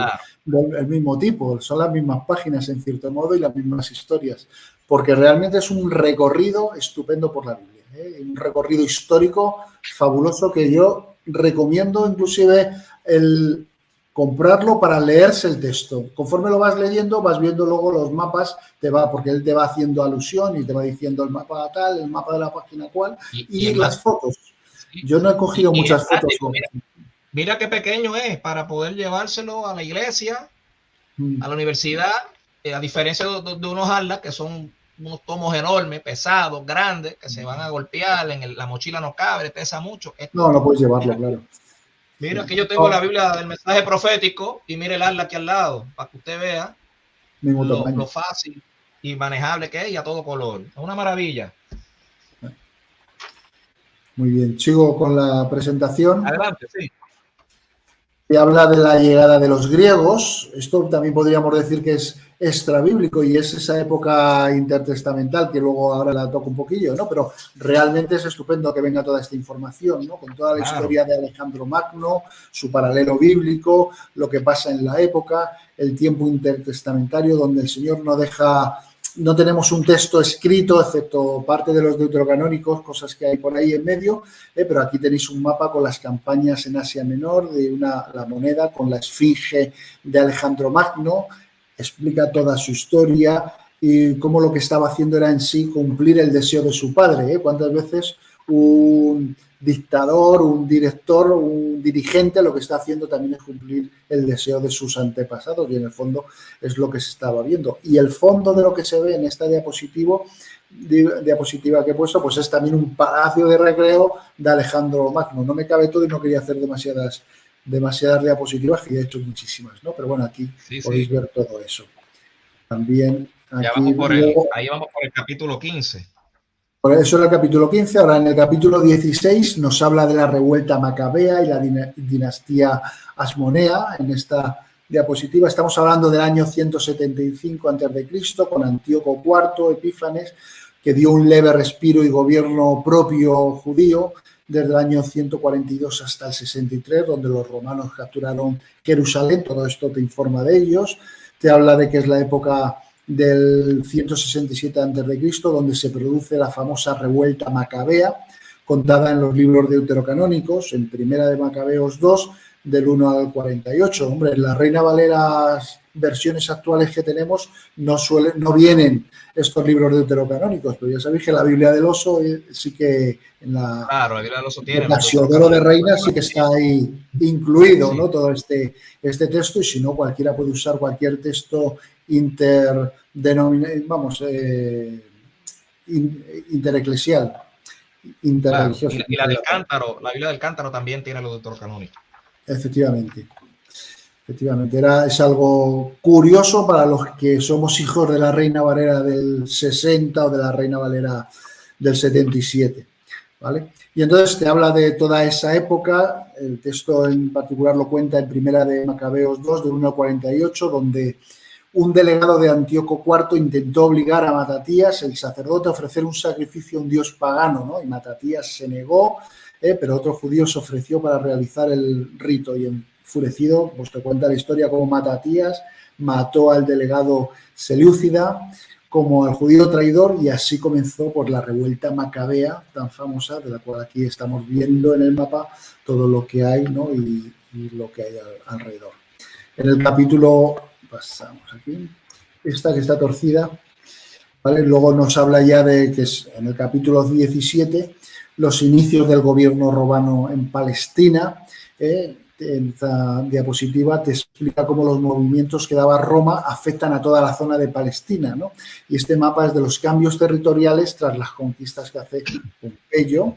del mismo tipo. Son las mismas páginas, en cierto modo, y las mismas historias. Porque realmente es un recorrido estupendo por la Biblia, un recorrido histórico fabuloso que yo recomiendo inclusive el comprarlo para leerse el texto. Conforme lo vas leyendo, vas viendo luego los mapas, porque él te va haciendo alusión y te va diciendo el mapa tal, el mapa de la página cual, y las fotos. Yo no he cogido muchas fotos. Mira qué pequeño es para poder llevárselo a la iglesia, a la universidad, a diferencia de unos atlas que son unos tomos enormes, pesados, grandes, que se van a golpear, la mochila no cabe, pesa mucho. No puedes llevarlo, claro. Mira que yo tengo la Biblia del mensaje profético y mire el atlas aquí al lado, para que usted vea lo fácil y manejable que es y a todo color. Es una maravilla. Muy bien, sigo con la presentación. Adelante, sí. Que habla de la llegada de los griegos. Esto también podríamos decir que es extrabíblico y es esa época intertestamental que luego ahora la toco un poquillo, ¿no? Pero realmente es estupendo que venga toda esta información, ¿no? Con toda la historia de Alejandro Magno, su paralelo bíblico, lo que pasa en la época, el tiempo intertestamentario donde el Señor no tenemos un texto escrito, excepto parte de los deuterocanónicos, cosas que hay por ahí en medio, pero aquí tenéis un mapa con las campañas en Asia Menor, la moneda con la esfinge de Alejandro Magno, explica toda su historia y cómo lo que estaba haciendo era en sí cumplir el deseo de su padre. ¿Cuántas veces un dictador, un director, un dirigente lo que está haciendo también es cumplir el deseo de sus antepasados? Y en el fondo es lo que se estaba viendo. Y el fondo de lo que se ve en esta diapositiva que he puesto, pues es también un palacio de recreo de Alejandro Magno. No me cabe todo y no quería hacer demasiadas diapositivas, que ya he hecho muchísimas, ¿no? Pero bueno, aquí podéis ver todo eso. También aquí... ahí vamos por el capítulo 15. Por eso era el capítulo 15. Ahora en el capítulo 16 nos habla de la revuelta macabea y la dinastía asmonea. En esta diapositiva estamos hablando del año 175 a.C. con Antíoco IV Epífanes, que dio un leve respiro y gobierno propio judío desde el año 142 hasta el 63, donde los romanos capturaron Jerusalén. Todo esto te informa de ellos. Te habla de que es la época del 167 a.C., donde se produce la famosa revuelta macabea, contada en los libros deuterocanónicos, en Primera de Macabeos 2, del 1 al 48. Hombre, en la Reina Valera, versiones actuales que tenemos, no vienen estos libros deuterocanónicos, pero ya sabéis que la Biblia del Oso sí que la Biblia del Oso tiene. El Casiodoro de Reina sí que está ahí incluido, ¿no? Todo este texto, y si no, cualquiera puede usar cualquier texto intereclesial, interreligioso. Y la del Cántaro, la Biblia del Cántaro también tiene los deuterocanónicos. Efectivamente. Es algo curioso para los que somos hijos de la Reina Valera del 60 o de la Reina Valera del 77. ¿vale? Y entonces te habla de toda esa época, el texto en particular lo cuenta en Primera de Macabeos 2, del 1 al 48, donde un delegado de Antíoco IV intentó obligar a Matatías, el sacerdote, a ofrecer un sacrificio a un dios pagano, ¿no? Y Matatías se negó, pero otro judío se ofreció para realizar el rito y enfurecido, pues te cuenta la historia como Matatías mató al delegado Seleucida como al judío traidor y así comenzó por la revuelta macabea tan famosa de la cual aquí estamos viendo en el mapa todo lo que hay, ¿no? y lo que hay alrededor. En el capítulo, pasamos aquí, esta que está torcida, ¿vale? Luego nos habla ya de que es en el capítulo 17 los inicios del gobierno romano en Palestina. En esta diapositiva te explica cómo los movimientos que daba Roma afectan a toda la zona de Palestina, ¿no? Y este mapa es de los cambios territoriales tras las conquistas que hace Pompeyo,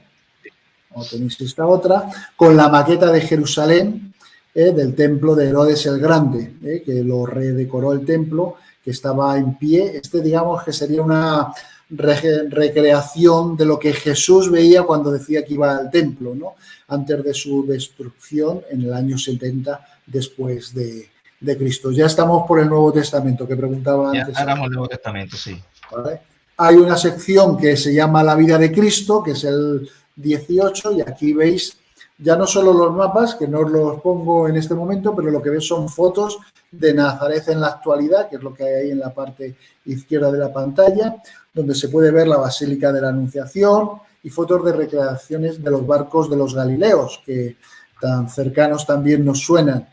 o tenéis esta otra, con la maqueta de Jerusalén, del templo de Herodes el Grande, que lo redecoró el templo, que estaba en pie. Digamos que sería una recreación de lo que Jesús veía cuando decía que iba al templo, ¿no? Antes de su destrucción en el año 70 después de Cristo. Ya estamos por el Nuevo Testamento, que preguntaba antes. Ya éramos el Nuevo Testamento, sí. ¿Vale? Hay una sección que se llama La vida de Cristo, que es el 18, y aquí veis ya no solo los mapas, que no os los pongo en este momento, pero lo que ves son fotos de Nazaret en la actualidad, que es lo que hay ahí en la parte izquierda de la pantalla, donde se puede ver la Basílica de la Anunciación y fotos de recreaciones de los barcos de los Galileos, que tan cercanos también nos suenan.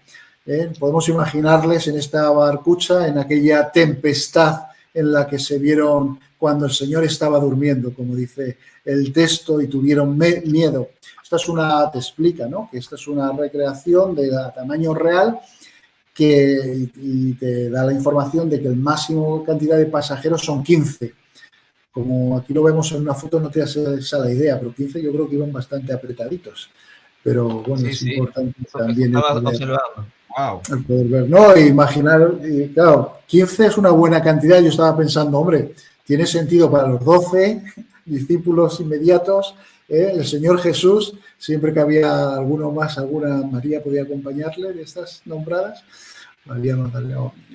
Podemos imaginarles en esta barcucha, en aquella tempestad en la que se vieron cuando el Señor estaba durmiendo, como dice el texto, y tuvieron miedo. Te explica, ¿no? Que esta es una recreación de tamaño real y te da la información de que el máximo cantidad de pasajeros son 15. Como aquí lo vemos en una foto, no te hace esa la idea, pero 15 yo creo que iban bastante apretaditos. Pero bueno, sí, es importante también el poder ver. No, imaginar, claro, 15 es una buena cantidad. Yo estaba pensando, hombre, tiene sentido para los 12 discípulos inmediatos. El Señor Jesús, siempre que había alguno más, alguna María podía acompañarle de estas nombradas.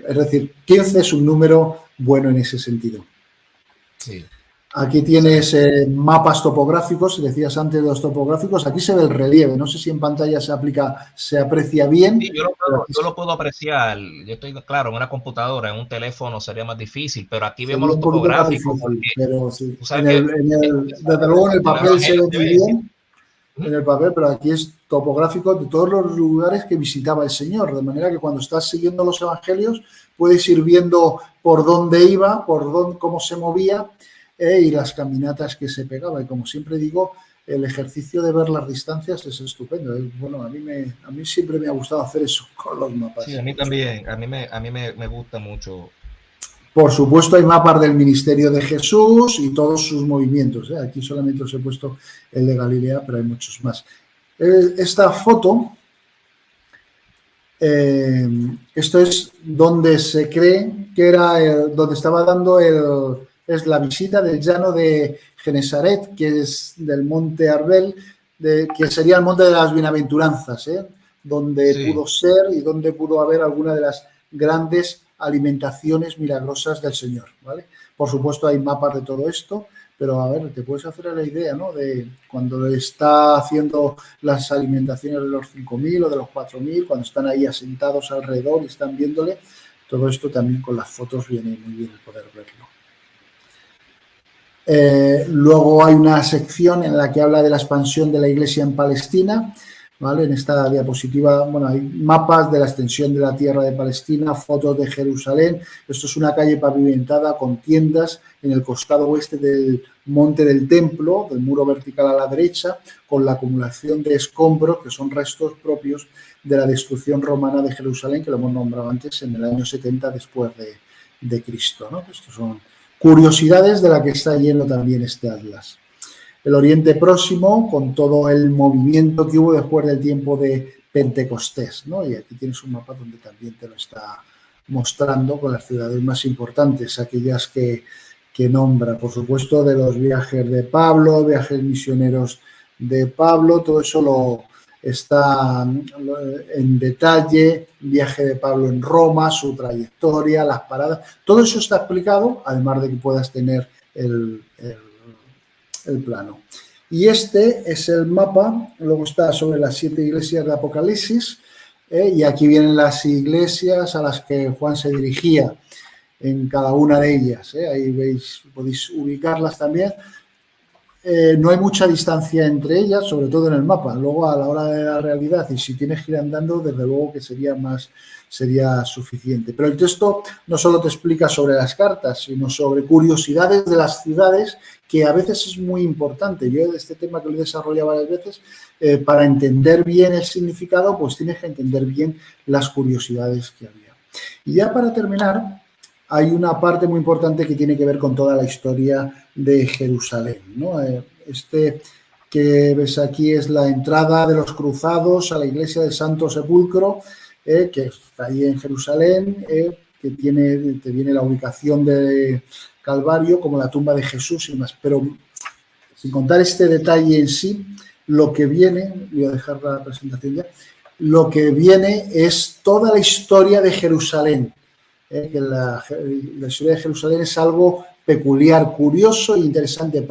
Es decir, 15 es un número bueno en ese sentido. Sí. Aquí tienes mapas topográficos, decías antes de los topográficos, aquí se ve el relieve, no sé si en pantalla se aprecia bien. Sí, yo lo puedo apreciar, yo estoy claro, en una computadora, en un teléfono sería más difícil, pero aquí vemos los topográficos. Pero sí. Desde luego en el papel se ve muy bien, en el papel, pero aquí es topográfico de todos los lugares que visitaba el Señor, de manera que cuando estás siguiendo los evangelios puedes ir viendo por dónde iba, cómo se movía, y las caminatas que se pegaba. Y como siempre digo, el ejercicio de ver las distancias es estupendo. Bueno, a mí siempre me ha gustado hacer eso con los mapas. Sí, a mí también. A mí me gusta mucho. Por supuesto, hay mapas del ministerio de Jesús y todos sus movimientos. Aquí solamente os he puesto el de Galilea, pero hay muchos más. Esta foto, esto es donde se cree que era donde estaba dando es la visita del llano de Genesaret, que es del monte Arbel, que sería el monte de las bienaventuranzas, donde pudo ser y donde pudo haber alguna de las grandes alimentaciones milagrosas del Señor, ¿vale? Por supuesto hay mapas de todo esto, pero a ver, te puedes hacer la idea, ¿no? De cuando está haciendo las alimentaciones de los 5.000 o de los 4.000, cuando están ahí asentados alrededor y están viéndole, todo esto también con las fotos viene muy bien el poder verlo. Luego hay una sección en la que habla de la expansión de la Iglesia en Palestina, ¿vale? En esta diapositiva, bueno, hay mapas de la extensión de la tierra de Palestina, fotos de Jerusalén. Esto es una calle pavimentada con tiendas en el costado oeste del monte del templo, del muro vertical a la derecha, con la acumulación de escombros, que son restos propios de la destrucción romana de Jerusalén, que lo hemos nombrado antes, en el año 70 después de Cristo, ¿no? Estos son curiosidades de la que está lleno también este atlas. El Oriente Próximo, con todo el movimiento que hubo después del tiempo de Pentecostés, ¿no? Y aquí tienes un mapa donde también te lo está mostrando con las ciudades más importantes, aquellas que que nombra, por supuesto, de los viajes de Pablo, viajes misioneros de Pablo, todo eso lo está en detalle, viaje de Pablo en Roma, su trayectoria, las paradas, todo eso está explicado, además de que puedas tener el plano. Y este es el mapa, luego está sobre las 7 iglesias de Apocalipsis, y aquí vienen las iglesias a las que Juan se dirigía en cada una de ellas. Ahí veis, podéis ubicarlas también. No hay mucha distancia entre ellas, sobre todo en el mapa. Luego, a la hora de la realidad, y si tienes que ir andando, desde luego que sería suficiente. Pero el texto no solo te explica sobre las cartas, sino sobre curiosidades de las ciudades, que a veces es muy importante. Yo este tema que lo he desarrollado varias veces, para entender bien el significado, pues tienes que entender bien las curiosidades que había. Y ya para terminar, hay una parte muy importante que tiene que ver con toda la historia de Jerusalén, ¿no? Este que ves aquí es la entrada de los cruzados a la iglesia del Santo Sepulcro, que está ahí en Jerusalén, que te viene la ubicación de Calvario como la tumba de Jesús y más. Pero sin contar este detalle en sí, lo que viene, voy a dejar la presentación ya, lo que viene es toda la historia de Jerusalén. Que la historia de Jerusalén es algo peculiar, curioso e interesante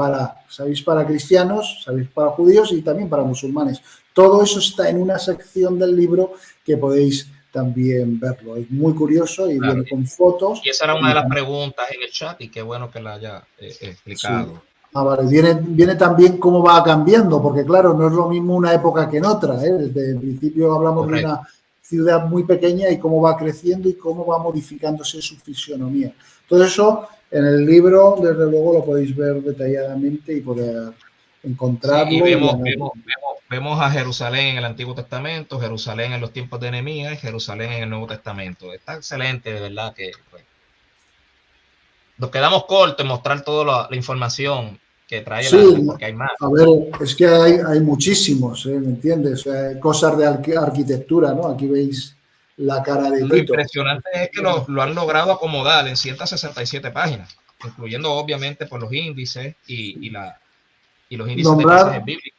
sabéis, para cristianos, sabéis, para judíos y también para musulmanes. Todo eso está en una sección del libro que podéis también verlo. Es muy curioso y viene con fotos. Y esa era una de las preguntas en el chat y qué bueno que la haya explicado. Sí. Vale. Viene también cómo va cambiando, porque claro, no es lo mismo una época que en otra. Desde el principio hablamos de una ciudad muy pequeña y cómo va creciendo y cómo va modificándose su fisionomía. Todo eso en el libro, desde luego, lo podéis ver detalladamente y poder encontrarlo. Sí, y vemos a Jerusalén en el Antiguo Testamento, Jerusalén en los tiempos de Nehemías y Jerusalén en el Nuevo Testamento. Está excelente, de verdad, que pues, nos quedamos cortos en mostrar toda la información que trae el arte, porque hay más. A ver, es que hay muchísimos, ¿me entiendes? Cosas de arquitectura, ¿no? Aquí veis la cara de Tito. Lo impresionante es que lo han logrado acomodar en 167 páginas, incluyendo obviamente por los índices y los índices de pasajes bíblicos.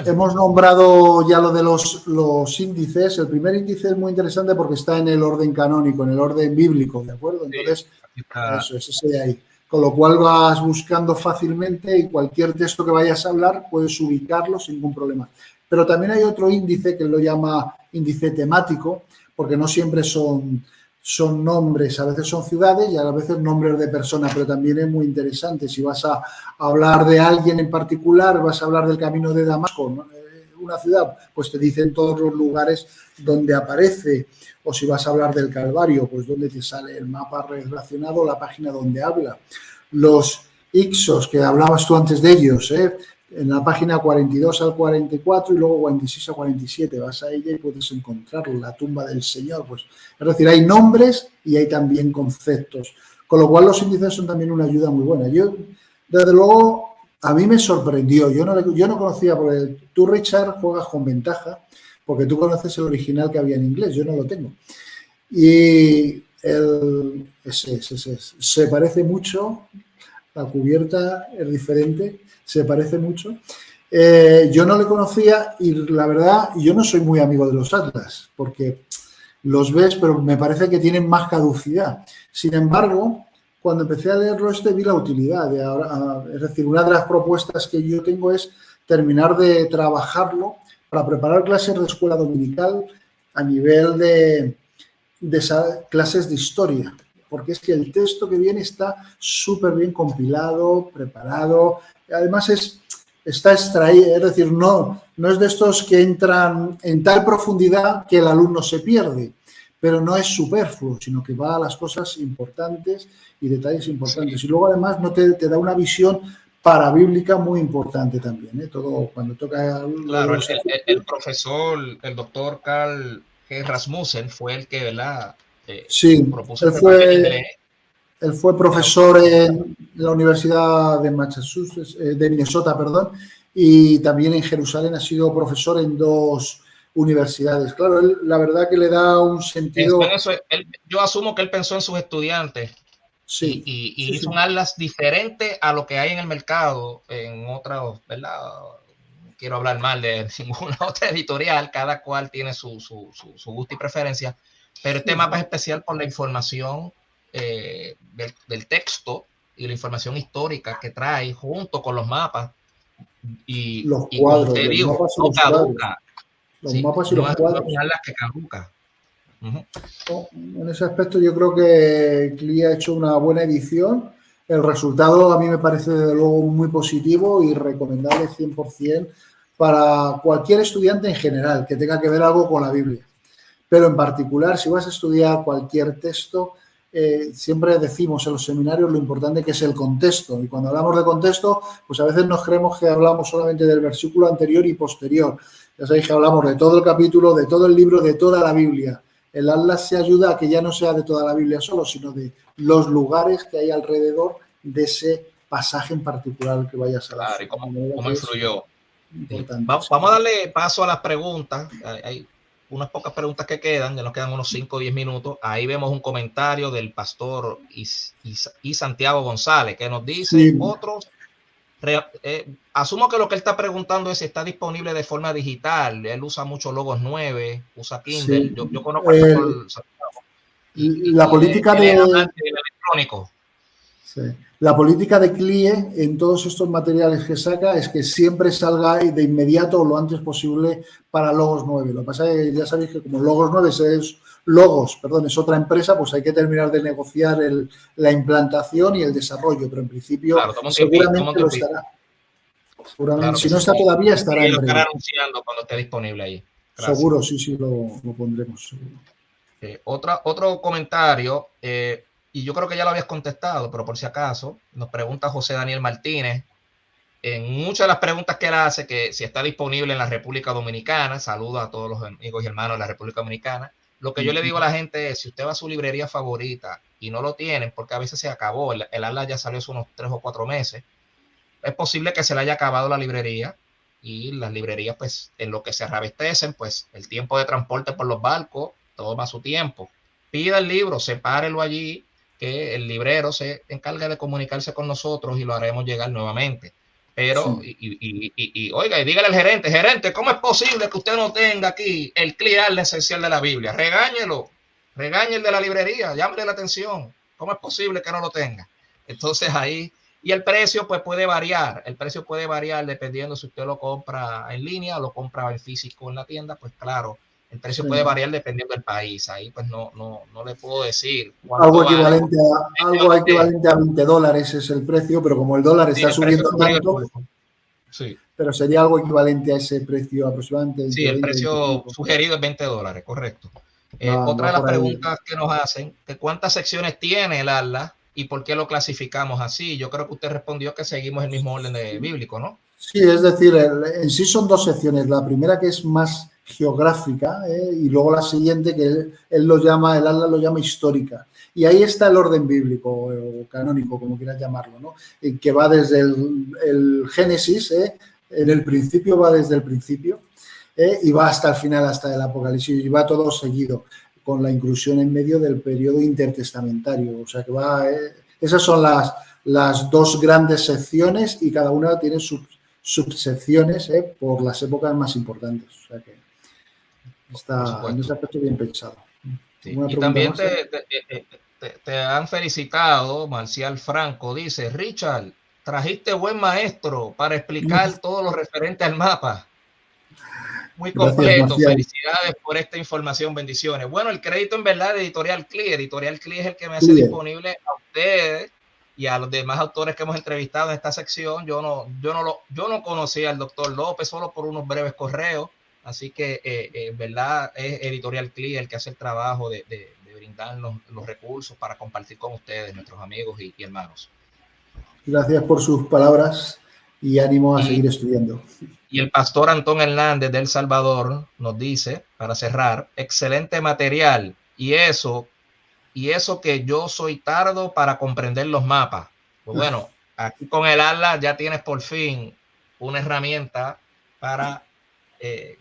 Hemos nombrado ya lo de los índices. El primer índice es muy interesante porque está en el orden canónico, en el orden bíblico, ¿de acuerdo? Entonces, eso es ese de ahí. Con lo cual vas buscando fácilmente y cualquier texto que vayas a hablar puedes ubicarlo sin ningún problema. Pero también hay otro índice que lo llama índice temático, porque no siempre son nombres, a veces son ciudades y a veces nombres de personas, pero también es muy interesante. Si vas a hablar de alguien en particular, vas a hablar del camino de Damasco, ¿no? Una ciudad, pues te dicen todos los lugares donde aparece, o si vas a hablar del Calvario, pues donde te sale el mapa relacionado, la página donde habla. Los ixos, que hablabas tú antes de ellos, en la página 42 al 44 y luego 46 a 47, vas a ella y puedes encontrarlo, la tumba del Señor. Pues, es decir, hay nombres y hay también conceptos, con lo cual los índices son también una ayuda muy buena. Yo, desde luego, a mí me sorprendió, yo no conocía, porque tú, Richard, juegas con ventaja, porque tú conoces el original que había en inglés, yo no lo tengo. Y se parece mucho, la cubierta es diferente, se parece mucho. Yo no le conocía y la verdad, yo no soy muy amigo de los atlas, porque los ves, pero me parece que tienen más caducidad. Sin embargo, cuando empecé a leerlo vi la utilidad. Es decir, una de las propuestas que yo tengo es terminar de trabajarlo para preparar clases de escuela dominical a nivel de clases de historia, porque es que el texto que viene está súper bien compilado, preparado, además está extraído, es decir, no es de estos que entran en tal profundidad que el alumno se pierde, pero no es superfluo, sino que va a las cosas importantes y detalles importantes. Y luego además no te da una visión parabíblica muy importante también, todo cuando toca... Claro, el profesor, el doctor Carl G. Rasmussen fue el que, ¿verdad? Sí, él fue profesor en la Universidad de Massachusetts, de Minnesota, perdón, y también en Jerusalén ha sido profesor en 2 universidades. Claro, él, la verdad que le da un sentido... Yo asumo que él pensó en sus estudiantes Sí, y sí, hizo sí. un atlas diferente a lo que hay en el mercado, en otras, ¿verdad? No quiero hablar mal de ninguna otra editorial, cada cual tiene su gusto y preferencia, pero este Sí, mapa sí. es especial por la información del texto y la información histórica que trae junto con los mapas. Los Y como cuadros, usted los dijo, mapas y no los cuadros. caduca. Los Sí, mapas y no los es cuadros. un atlas que caduca. Uh-huh. En ese aspecto yo creo que CLI ha hecho una buena edición. El resultado a mí me parece desde luego muy positivo y recomendable 100% para cualquier estudiante en general que tenga que ver algo con la Biblia. Pero en particular, si vas a estudiar cualquier texto, siempre decimos en los seminarios lo importante que es el contexto. Y cuando hablamos de contexto, pues a veces nos creemos que hablamos solamente del versículo anterior y posterior. Ya sabéis que hablamos de todo el capítulo, de todo el libro, de toda la Biblia. El Atlas se ayuda a que ya no sea de toda la Biblia solo, sino de los lugares que hay alrededor de ese pasaje en particular que vayas a dar. Claro, y cómo Es influyó. Sí. importante. Sí. Vamos a darle paso a las preguntas. Hay unas pocas preguntas que quedan, ya nos quedan unos 5 o 10 minutos. Ahí vemos un comentario del pastor y Santiago González que nos dice, Sí, otros, asumo que lo que él está preguntando es si está disponible de forma digital. Él usa mucho Logos 9, usa Kindle. sí. Yo conozco al pastor Santiago La y política él es de, amante del electrónico. sí. La política de CLIE en todos estos materiales que saca es que siempre salga de inmediato o lo antes posible para Logos 9. Lo que pasa es que ya sabéis que como Logos 9 es otra empresa, pues hay que terminar de negociar la implantación y el desarrollo, pero en principio Claro, toma un tiempito, toma seguramente un lo tiempito. estará. Seguramente, Claro que si no sí. está todavía, estará Y en lo estará breve. anunciando cuando esté disponible ahí. Gracias. Seguro, sí, sí, lo pondremos. Seguro. Otro comentario, y yo creo que ya lo habías contestado, pero por si acaso, nos pregunta José Daniel Martínez, en muchas de las preguntas que él hace, que si está disponible en la República Dominicana, saludo a todos los amigos y hermanos de la República Dominicana. Lo que yo le digo a la gente es, si usted va a su librería favorita y no lo tienen, porque a veces se acabó, el Atlas ya salió hace unos 3 o 4 meses, es posible que se le haya acabado la librería y las librerías, pues, en lo que se reabastecen, pues, el tiempo de transporte por los barcos toma su tiempo. Pida el libro, sepárelo allí, que el librero se encargue de comunicarse con nosotros y lo haremos llegar nuevamente. Pero, Sí. oiga, y dígale al gerente, ¿cómo es posible que usted no tenga aquí el CLIAL esencial de la Biblia? Regáñelo, regañe el de la librería, llámele la atención. ¿Cómo es posible que no lo tenga? Entonces ahí y el precio pues puede variar, dependiendo si usted lo compra en línea o lo compra en físico en la tienda, pues claro, el precio Sí. puede variar dependiendo del país. Ahí pues no le puedo decir Algo cuánto vale. algo equivalente a $20 es el precio, pero como el dólar Sí, está el precio subiendo tanto, sí, pero sería algo equivalente a ese precio aproximadamente sí, entre el 20 y precio 25. sugerido es $20, correcto. Otra Va de las por ahí. preguntas que nos hacen, que cuántas secciones tiene el ALA y por qué lo clasificamos así. Yo creo que usted respondió que seguimos el mismo orden de bíblico, ¿no? Sí, es decir, en sí son dos secciones. La primera que es más geográfica y luego la siguiente que él lo llama, el Atlas lo llama histórica. Y ahí está el orden bíblico o canónico, como quieras llamarlo, ¿no? Que va desde el Génesis, en el principio va desde el principio y va hasta el final, hasta el Apocalipsis, y va todo seguido, con la inclusión en medio del periodo intertestamentario. O sea que va, esas son las dos grandes secciones y cada una tiene subsecciones por las épocas más importantes. O sea que Por está en ese supuesto. aspecto bien pensado. Sí. ¿Alguna Y pregunta también más? te han felicitado, Marcial Franco, dice, Richard, trajiste buen maestro para explicar todo lo referente al mapa. Muy Gracias, completo, Marcial. felicidades por esta información, bendiciones. Bueno, el crédito en verdad de Editorial CLI es el que me hace Bien. disponible a ustedes y a los demás autores que hemos entrevistado en esta sección. Yo no conocía al doctor López solo por unos breves correos, así que en verdad es Editorial CLI el que hace el trabajo de brindarnos los recursos para compartir con ustedes, nuestros amigos y hermanos. Gracias por sus palabras y ánimo a Y seguir estudiando. Y el pastor Antón Hernández de El Salvador nos dice, para cerrar, excelente material. Y eso que yo soy tardo para comprender los mapas. Pues bueno, aquí con el Atlas ya tienes por fin una herramienta para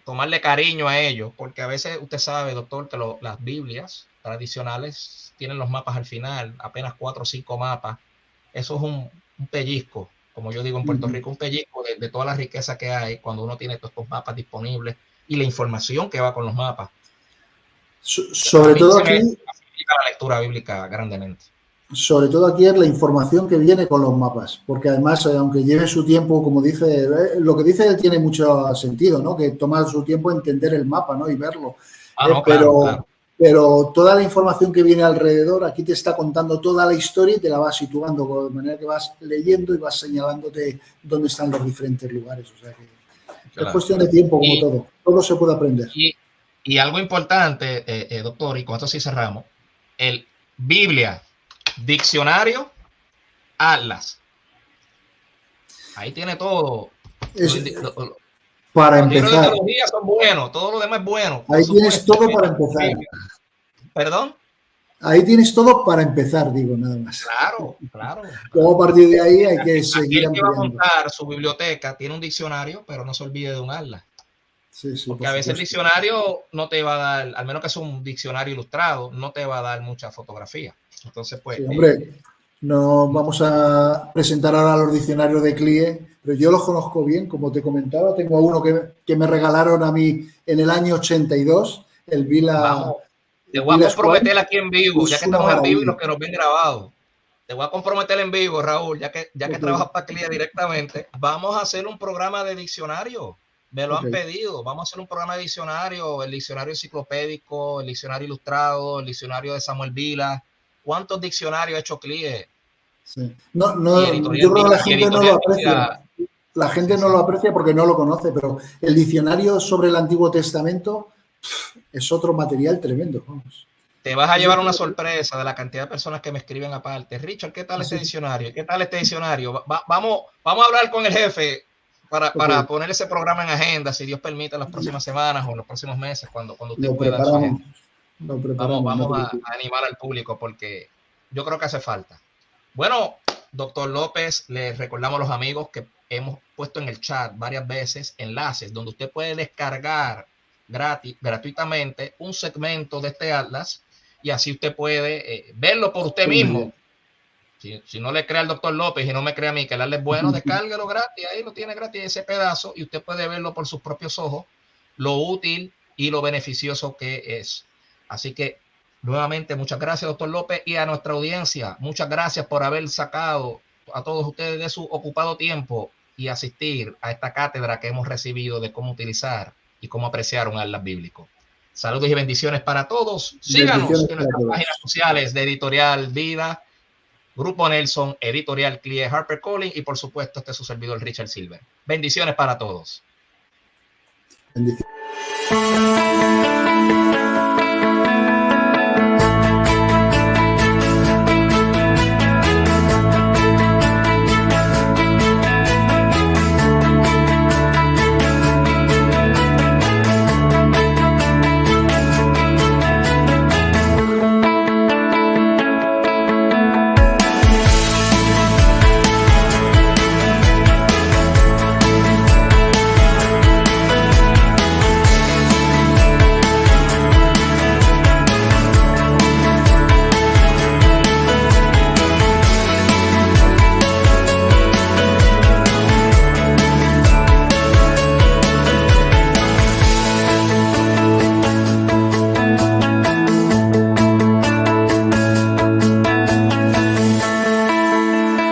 tomarle cariño a ellos, porque a veces usted sabe, doctor, que las Biblias tradicionales tienen los mapas al final, apenas 4 o 5 mapas. Eso es un pellizco, como yo digo en Puerto Rico, un pellizco de toda la riqueza que hay cuando uno tiene todos estos mapas disponibles y la información que va con los mapas. Sobre todo aquí, la lectura bíblica grandemente. Sobre todo aquí es la información que viene con los mapas, porque además, aunque lleve su tiempo, como dice, lo que dice él tiene mucho sentido, ¿no? Que toma su tiempo entender el mapa, ¿no? Y verlo. No, claro. Pero toda la información que viene alrededor, aquí te está contando toda la historia y te la vas situando, de manera que vas leyendo y vas señalándote dónde están los diferentes lugares. O sea que es cuestión de tiempo, como todo se puede aprender. Y algo importante, doctor, y con esto sí cerramos, el Biblia, diccionario, atlas. Ahí tiene todo. Para los empezar. Los libros de teología son buenos, todo lo demás es bueno. Ahí tienes todo para empezar. ¿Perdón? Ahí tienes todo para empezar, digo, nada más. Claro. Luego a partir de ahí hay que seguir ampliando. Que va a montar su biblioteca tiene un diccionario, pero no se olvide de un atlas. Sí, porque a veces el diccionario no te va a dar, al menos que es un diccionario ilustrado, no te va a dar mucha fotografía. Entonces, pues... Sí, hombre, no vamos a presentar ahora los diccionarios de CLIE, pero yo los conozco bien, como te comentaba. Tengo uno que me regalaron a mí en el año 82, el Vila... Te voy a comprometer aquí en vivo, ya que estamos en vivo y los que nos ven grabados. Te voy a comprometer en vivo, Raúl, ya que trabajas para CLIE directamente. Vamos a hacer un programa de diccionario. Me lo han pedido. Vamos a hacer un programa de diccionario, el diccionario enciclopédico, el diccionario ilustrado, el diccionario de Samuel Vila. ¿Cuántos diccionarios ha hecho CLIE? Sí. Yo creo que la gente no lo aprecia. La gente no lo aprecia porque no lo conoce, pero el diccionario sobre el Antiguo Testamento es otro material tremendo. Vamos. Te vas a llevar una sorpresa de la cantidad de personas que me escriben aparte. Richard, ¿qué tal este diccionario? ¿Qué tal este diccionario? Vamos a hablar con el jefe para poner ese programa en agenda, si Dios permite, en las próximas semanas o en los próximos meses, cuando usted pueda. Vamos a animar al público porque yo creo que hace falta. Bueno, doctor López, les recordamos a los amigos que hemos puesto en el chat varias veces enlaces donde usted puede descargar gratuitamente un segmento de este atlas y así usted puede verlo por usted mismo. Si no le crea al doctor López y no me crea a mí que el atlas es bueno, descárguelo gratis, ahí lo tiene gratis ese pedazo y usted puede verlo por sus propios ojos, lo útil y lo beneficioso que es. Así que nuevamente muchas gracias, doctor López, y a nuestra audiencia, muchas gracias por haber sacado a todos ustedes de su ocupado tiempo y asistir a esta cátedra que hemos recibido de cómo utilizar y cómo apreciar un atlas bíblico. Saludos y bendiciones para todos. Síganos en nuestras páginas sociales de Editorial Vida, Grupo Nelson, Editorial CLIE, HarperCollins y por supuesto este es su servidor Richard Silver. Bendiciones para todos. Bendiciones.